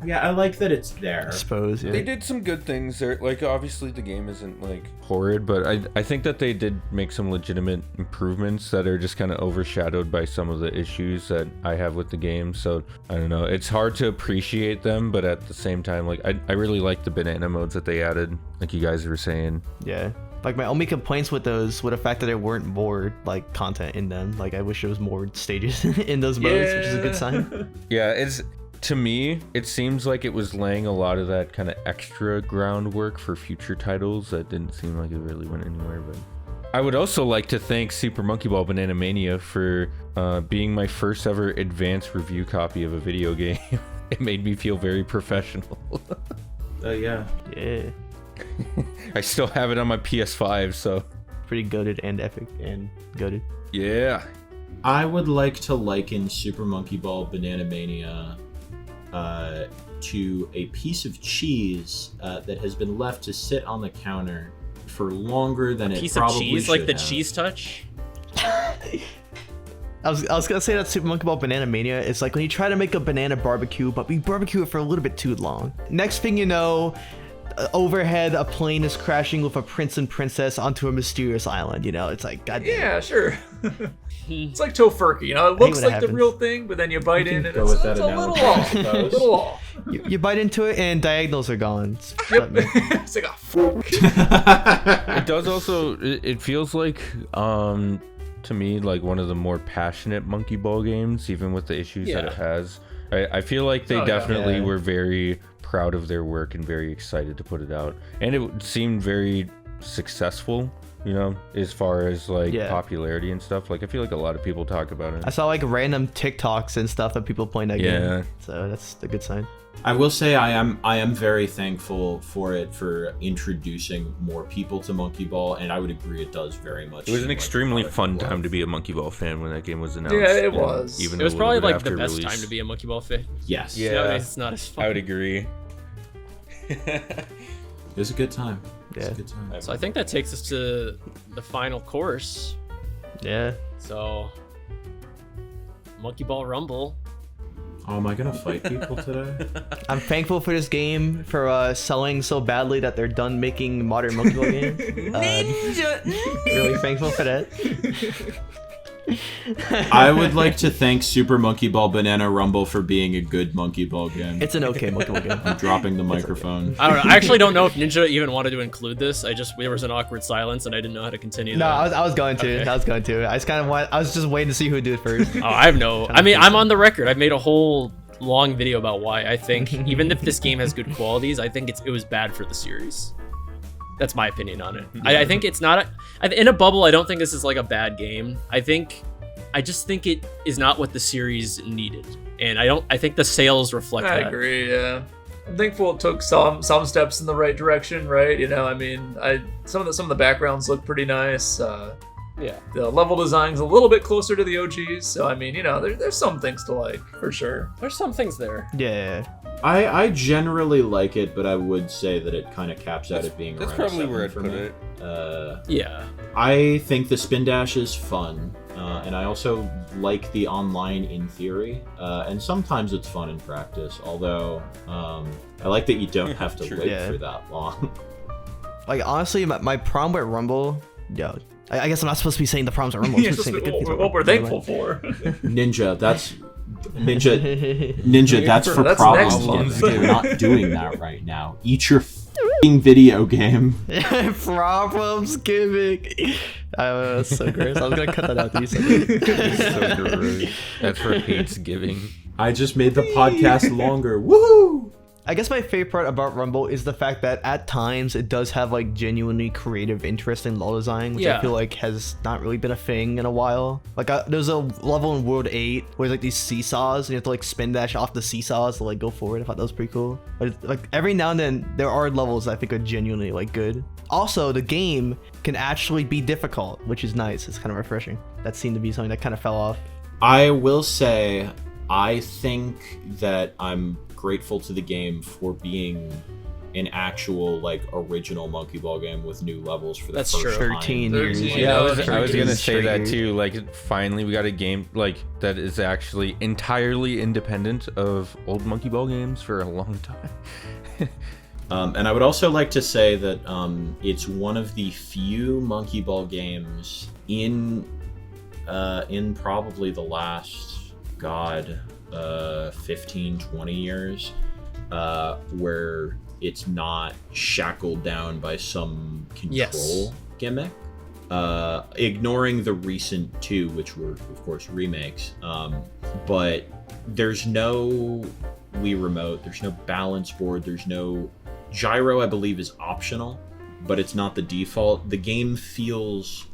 Yeah, I like that it's there. I suppose, yeah. They did some good things there. Like, obviously the game isn't like horrid, but I think that they did make some legitimate improvements that are just kind of overshadowed by some of the issues that I have with the game. So I don't know, it's hard to appreciate them, but at the same time, like, I really like the banana modes that they added, like you guys were saying. Yeah. Like, my only complaints with those were the fact that there weren't more, like, content in them. Like, I wish there was more stages in those modes, which is a good sign. Yeah, to me, it seems like it was laying a lot of that kind of extra groundwork for future titles that didn't seem like it really went anywhere. But I would also like to thank Super Monkey Ball Banana Mania for being my first ever advanced review copy of a video game. It made me feel very professional. Yeah. Yeah. I still have it on my PS5, so Pretty goated and epic and goated. yeah. I would like to liken Super Monkey Ball Banana Mania to a piece of cheese that has been left to sit on the counter for longer than it Piece probably of cheese, should like the have. cheese touch. I was gonna say that Super Monkey Ball Banana Mania is like when you try to make a banana barbecue, but we barbecue it for a little bit too long. Next thing you know, overhead a plane is crashing with a prince and princess onto a mysterious island. You know, it's like, goddamn. Yeah, sure. It's like tofurkey, you know. It looks when it like happens. the real thing, but then you bite in and go it's with that a little analogy, off. I A suppose. little off. You bite into it and diagonals are gone. It's Yep. button. It's like a fork. It does also, it feels like, to me, like one of the more passionate Monkey Ball games, even with the issues that Yeah. it has. I feel like they Oh, yeah. definitely Yeah. were very proud of their work and very excited to put it out. And it seemed very successful, you know, as far as like Yeah. popularity and stuff. Like, I feel like a lot of people talk about it. I saw like random TikToks and stuff of people playing that Yeah. game. So that's a good sign. I will say I am very thankful for it for introducing more people to Monkey Ball, and I would agree it does very much. It was seem an like extremely a product fun of love. time to be a Monkey Ball fan when that game was announced. Yeah, it and was. Even It was a probably little bit like the after best release. time to be a Monkey Ball fan. Yes. Yeah. Nowadays it's not as fun. I would agree. It was a good time. It was Yeah. a good time. So I think that takes us to the final course. Yeah. So Monkey Ball Rumble. Oh, am I gonna fight people today? I'm thankful for this game for selling so badly that they're done making modern Monkey Ball games. Really thankful for that. I would like to thank Super Monkey Ball Banana Rumble for being a good Monkey Ball game. It's an okay Monkey Ball game. I'm dropping the microphone. I don't know. I actually don't know if Ninja even wanted to include this. There was an awkward silence and I didn't know how to continue. No, that. I was going to. Okay. I was going to. I was just waiting to see who would do it first. Oh, I have no. I mean, I'm on the record. I've made a whole long video about why I think even if this game has good qualities, I think it was bad for the series. That's my opinion on it. I think it's not in a bubble. I don't think this is like a bad game. I just think it is not what the series needed, and I think the sales reflect I that. agree. Yeah, I'm thankful it took some steps in the right direction. Right, you know, I mean, some of the backgrounds look pretty nice. Yeah. The level design's a little bit closer to the OGs, so I mean, there's some things to like for sure. There's some things there. Yeah. I generally like it, but I would say that it kind of caps out at being That's around probably 7 where I'd for put me. it. Yeah. I think the spin dash is fun, and I also like the online in theory, and sometimes it's fun in practice, although I like that you don't have to True. wait Yeah. for that long. Like, honestly, my problem with Rumble, yo, I guess I'm not supposed to be saying the problems with Rumble. I'm Yeah, supposed to say the good things what about we're Rumble. thankful for. Ninja, Ninja, that's for That's problems. next We're not doing that right now. Eat your f***ing video game. Problems gimmick. That's so gross. I was gonna cut that out. These seconds. So gross. That's for hates giving. I just made the podcast longer. Woohoo! I guess my favorite part about Rumble is the fact that at times it does have like genuinely creative, interesting level design, which I Yeah. feel like has not really been a thing in a while. Like there's a level in World 8 where there's like these seesaws and you have to like spin dash off the seesaws to like go forward. I thought that was pretty cool. But like every now and then there are levels that I think are genuinely like good. Also, the game can actually be difficult, which is nice. It's kind of refreshing. That seemed to be something that kind of fell off. I will say, I think that I'm grateful to the game for being an actual like original Monkey Ball game with new levels for the That's first true. time. 13 There's- years. yeah, I was Straight gonna years, say straight that years. too. Like, finally we got a game like that is actually entirely independent of old Monkey Ball games for a long time. And I would also like to say that it's one of the few Monkey Ball games in probably the last 15, 20 years where it's not shackled down by some control Yes. gimmick. Ignoring the recent two, which were of course remakes, but there's no Wii remote, there's no balance board, there's no gyro. I believe is optional, but it's not the default. The game feels,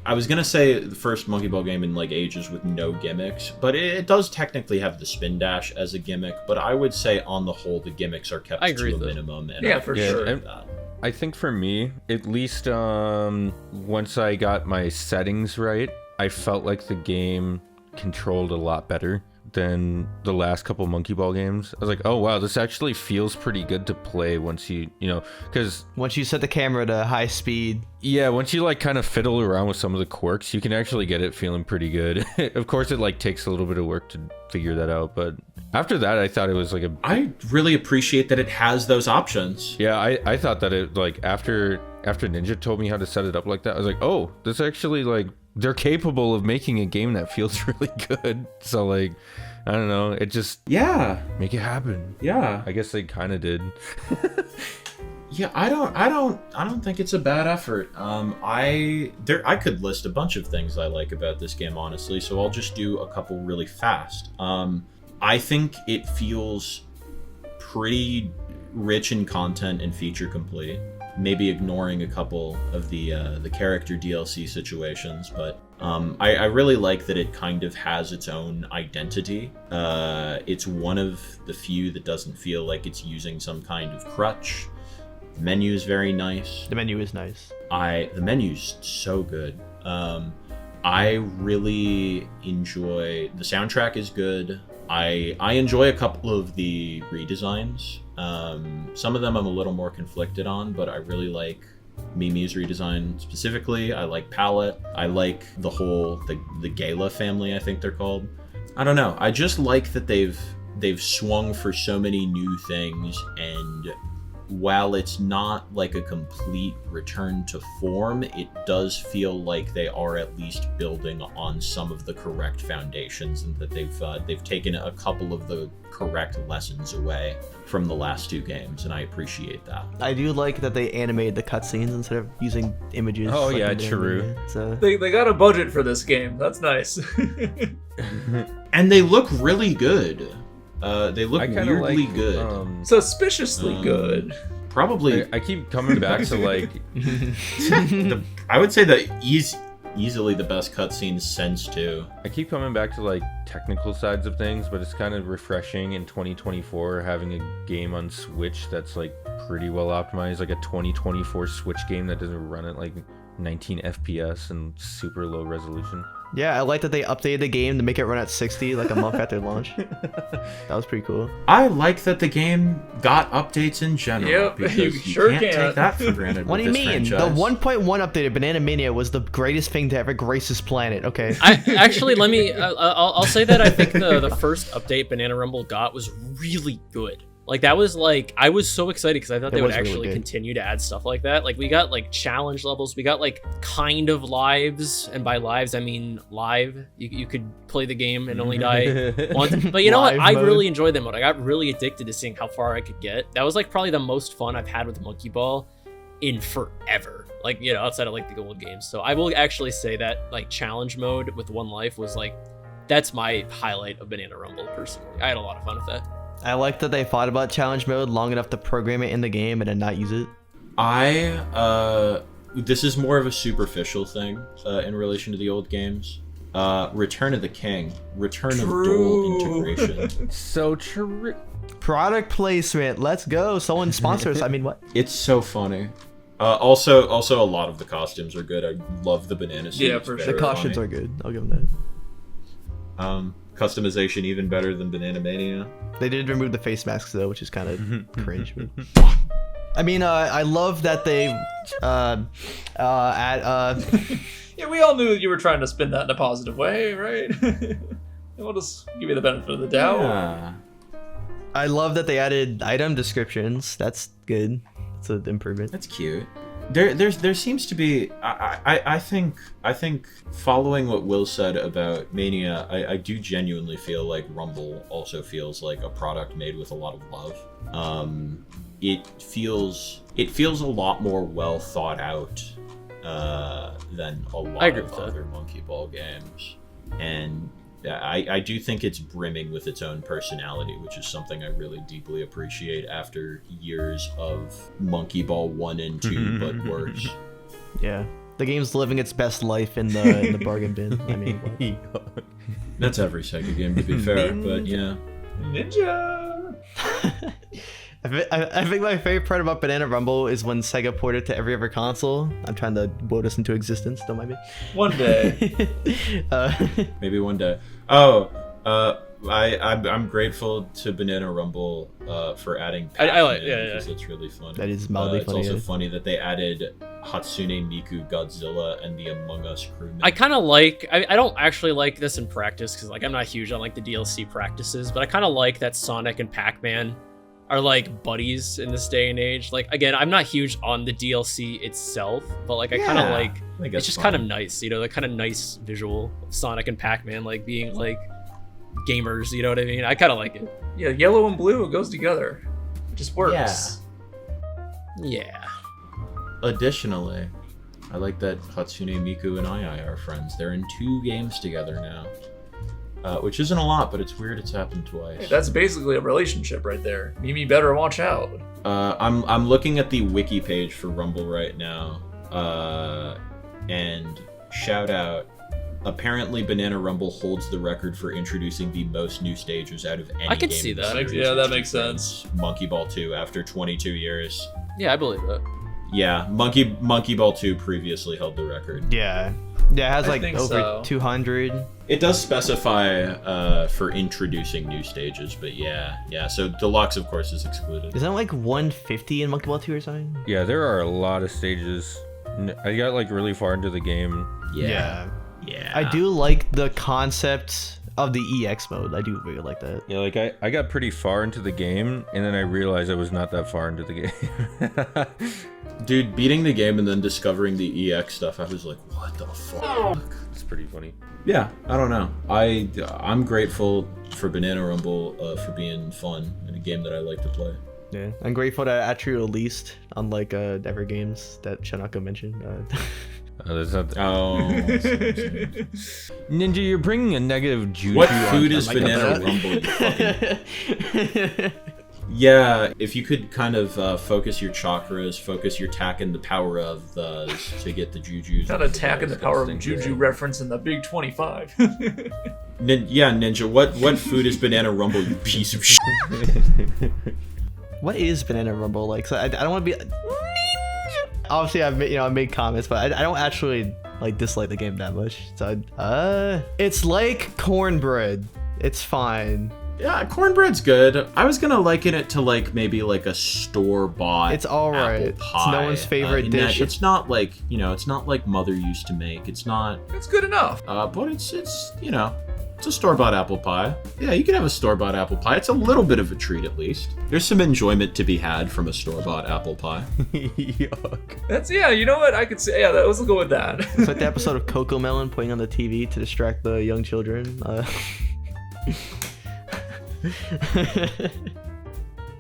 I was gonna say the first Monkey Ball game in like ages with no gimmicks, but it does technically have the spin dash as a gimmick. But I would say on the whole, the gimmicks are kept I agree to a with that. minimum. And Yeah, I for appreciate sure. that. I think for me, at least once I got my settings right, I felt like the game controlled a lot better than the last couple Monkey Ball games. I was like, oh wow, this actually feels pretty good to play once because Once you set the camera to high speed, yeah, once you like kind of fiddle around with some of the quirks, you can actually get it feeling pretty good. Of course, it like takes a little bit of work to figure that out, but after that, I thought it was like I really appreciate that it has those options. yeah, I thought that it like after Ninja told me how to set it up like that, I was like, oh, this actually like they're capable of making a game that feels really good. So like, I don't know, it just Yeah, make it happen. yeah, I guess they kind of did. yeah. I don't think it's a bad effort. I could list a bunch of things I like about this game, honestly. So I'll just do a couple really fast. I think it feels pretty rich in content and feature complete. Maybe ignoring a couple of the character DLC situations, but I really like that it kind of has its own identity. It's one of the few that doesn't feel like it's using some kind of crutch. The menu is very nice. the menu is nice. The menu's so good. I really enjoy the soundtrack is good. I enjoy a couple of the redesigns. Some of them I'm a little more conflicted on, but I really like Mimi's redesign specifically. I like Palette. I like the whole the Gala family, I think they're called. I don't know. I just like that they've swung for so many new things, and while it's not like a complete return to form, it does feel like they are at least building on some of the correct foundations, and that they've taken a couple of the correct lessons away from the last two games, and I appreciate that. I do like that they animated the cutscenes instead of using images. Oh, yeah, in the true. anime. So They got a budget for this game. That's nice. And they look really good. They look I kind of weirdly like good. Suspiciously good. Probably, I keep coming back to like I would say that easily the best cutscene since 2. I keep coming back to like technical sides of things, but it's kind of refreshing in 2024 having a game on Switch that's like pretty well optimized, like a 2024 Switch game that doesn't run at like 19 FPS and super low resolution. Yeah, I like that they updated the game to make it run at 60 like a month after launch. That was pretty cool. I like that the game got updates in general. Yep, because you you sure can't can. take that for granted. What do with you this mean? franchise. The 1.1 updated Banana Mania was the greatest thing to ever grace this planet. Okay. I actually let me. I'll say that I think the first update Banana Rumble got was really good. Like that was like I was so excited because I thought they would was really actually good. continue to add stuff like that. Like we got like challenge levels, we got like kind of lives, and by lives I mean live. You could play the game and only die once. But you know what? Live I mode. really enjoyed that mode. I got really addicted to seeing how far I could get. That was like probably the most fun I've had with Monkey Ball in forever. Like, you know, outside of like the old games. So I will actually say that like challenge mode with one life was like that's my highlight of Banana Rumble personally. I had a lot of fun with that. I like that they thought about challenge mode long enough to program it in the game and then not use it. This is more of a superficial thing in relation to the old games. Return of the King, Return of Duel integration. So true. Product placement. Let's go. Someone sponsor us. I mean, what? It's so funny. Also, a lot of the costumes are good. I love the banana suit. Yeah, It's for very The sure. costumes funny. are good. I'll give them that. Customization even better than Banana Mania. They did remove the face masks though, which is kind of cringe. But... I mean, I love that they Yeah, we all knew you were trying to spin that in a positive way, right? We'll just give you the benefit of the doubt. Yeah. I love that they added item descriptions. That's good. It's an improvement. That's cute. There seems to be. I think following what Will said about Mania, I do genuinely feel like Rumble also feels like a product made with a lot of love. It feels a lot more well thought out than a lot agree of with that. other Monkey Ball games, and I do think it's brimming with its own personality, which is something I really deeply appreciate after years of Monkey Ball 1 and 2, but worse. Yeah, the game's living its best life in the bargain bin. I mean, what? That's every Sega game, to be fair, but yeah. Ninja! I think my favorite part about Banana Rumble is when Sega ported to every other console. I'm trying to will this into existence. Don't mind me. One day. Maybe one day. I'm grateful to Banana Rumble for adding I Pac-Man like- yeah. because it's really funny. That is mildly it's funny, also yeah. funny that they added Hatsune Miku, Godzilla, and the Among Us crewmen. I kind of like. I don't actually like this in practice because like I'm not huge on like the DLC practices, but I kind of like that Sonic and Pac-Man are like buddies in this day and age. Like again, I'm not huge on the DLC itself, but like I kind of Yeah, like. I think It's just kind of nice, you know, the kind of nice visual of Sonic and Pac-Man like being like gamers. You know what I mean? I kind of like it. Yeah, yellow and blue, it goes together. It just works. Yeah. Additionally, I like that Hatsune Miku and EiEi are friends. They're in 2 games together now, which isn't a lot, but it's weird it's happened twice. Hey, that's basically a relationship right there. Mimi better watch out. I'm looking at the wiki page for Rumble right now, and shout out. Apparently, Banana Rumble holds the record for introducing the most new stages out of any I could game see in the that. series, Yeah, that which makes includes sense. Monkey Ball 2 after 22 years. Yeah, I believe that. Yeah, Monkey Ball 2 previously held the record. Yeah, it has I like think over so. 200. It does specify for introducing new stages, but yeah. So Deluxe, of course, is excluded. Isn't it like 150 in Monkey Ball 2 or something? Yeah, there are a lot of stages. I got like really far into the game. Yeah. I do like the concept of the EX mode. I do really like that. Yeah, like I got pretty far into the game, and then I realized I was not that far into the game. Dude, beating the game and then discovering the EX stuff, I was like, what the fuck? It's pretty funny. Yeah, I don't know. I'm grateful for Banana Rumble for being fun in a game that I like to play. Yeah, I'm grateful that it actually released, unlike Ever Games that Shanaka mentioned. That's not. Oh. Ninja, you're bringing a negative juju. What on- food is I like Banana that. Rumble, you fucking... Yeah, if you could kind of focus your chakras, focus your tack and the power of those to get the jujus. Not attacking the power of That's Juju great. reference in the Big 25. Yeah, Ninja, what food is Banana Rumble, you piece of shit? What is Banana Rumble like? So I don't want to be. Obviously, I made comments, but I don't actually like dislike the game that much. So, it's like cornbread. It's fine. Yeah, cornbread's good. I was gonna liken it to like maybe like a store-bought. It's all right. Apple pie. It's no one's favorite in that dish. It's not like it's not like mother used to make. It's not. It's good enough. But it's it's a store-bought apple pie. Yeah, you can have a store-bought apple pie. It's a little bit of a treat at least. There's some enjoyment to be had from a store-bought apple pie. Yuck. That's you know what I could say. Yeah, let's go with that. It's like the episode of Coco Melon playing on the TV to distract the young children.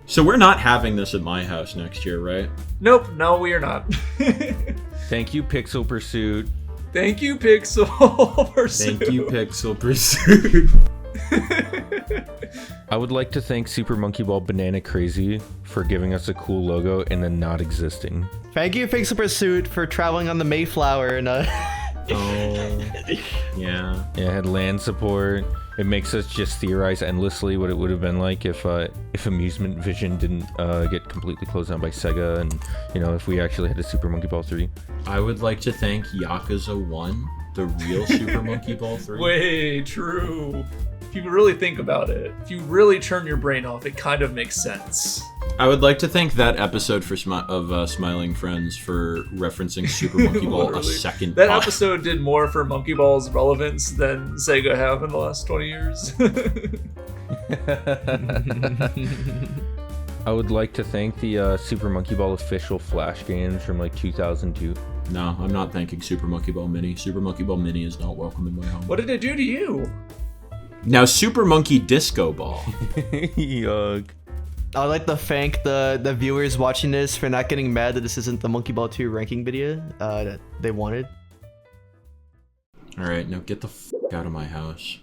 So we're not having this at my house next year, right? Nope. No, we are not. Thank you, Pixel Pursuit. Thank you, Pixel Pursuit. Thank you, Pixel Pursuit. I would like to thank Super Monkey Ball Banana Crazy for giving us a cool logo and then not existing. Thank you, Pixel Pursuit, for traveling on the Mayflower and Oh, yeah. Yeah, it had land support. It makes us just theorize endlessly what it would have been like if Amusement Vision didn't get completely closed down by Sega, and if we actually had a Super Monkey Ball 3. I would like to thank Yakuza 1, the real Super Monkey Ball 3. Way true. If you really think about it, if you really turn your brain off, it kind of makes sense. I would like to thank that episode of Smiling Friends for referencing Super Monkey Ball a second That time. episode did more for Monkey Ball's relevance than Sega have in the last 20 years. I would like to thank the Super Monkey Ball official Flash games from like 2002. No, I'm not thanking Super Monkey Ball Mini. Super Monkey Ball Mini is not welcome in my home. What did it do to you? Now, Super Monkey Disco Ball. Yuck. I'd like to thank the viewers watching this for not getting mad that this isn't the Monkey Ball 2 ranking video that they wanted. All right, now get the f*** out of my house.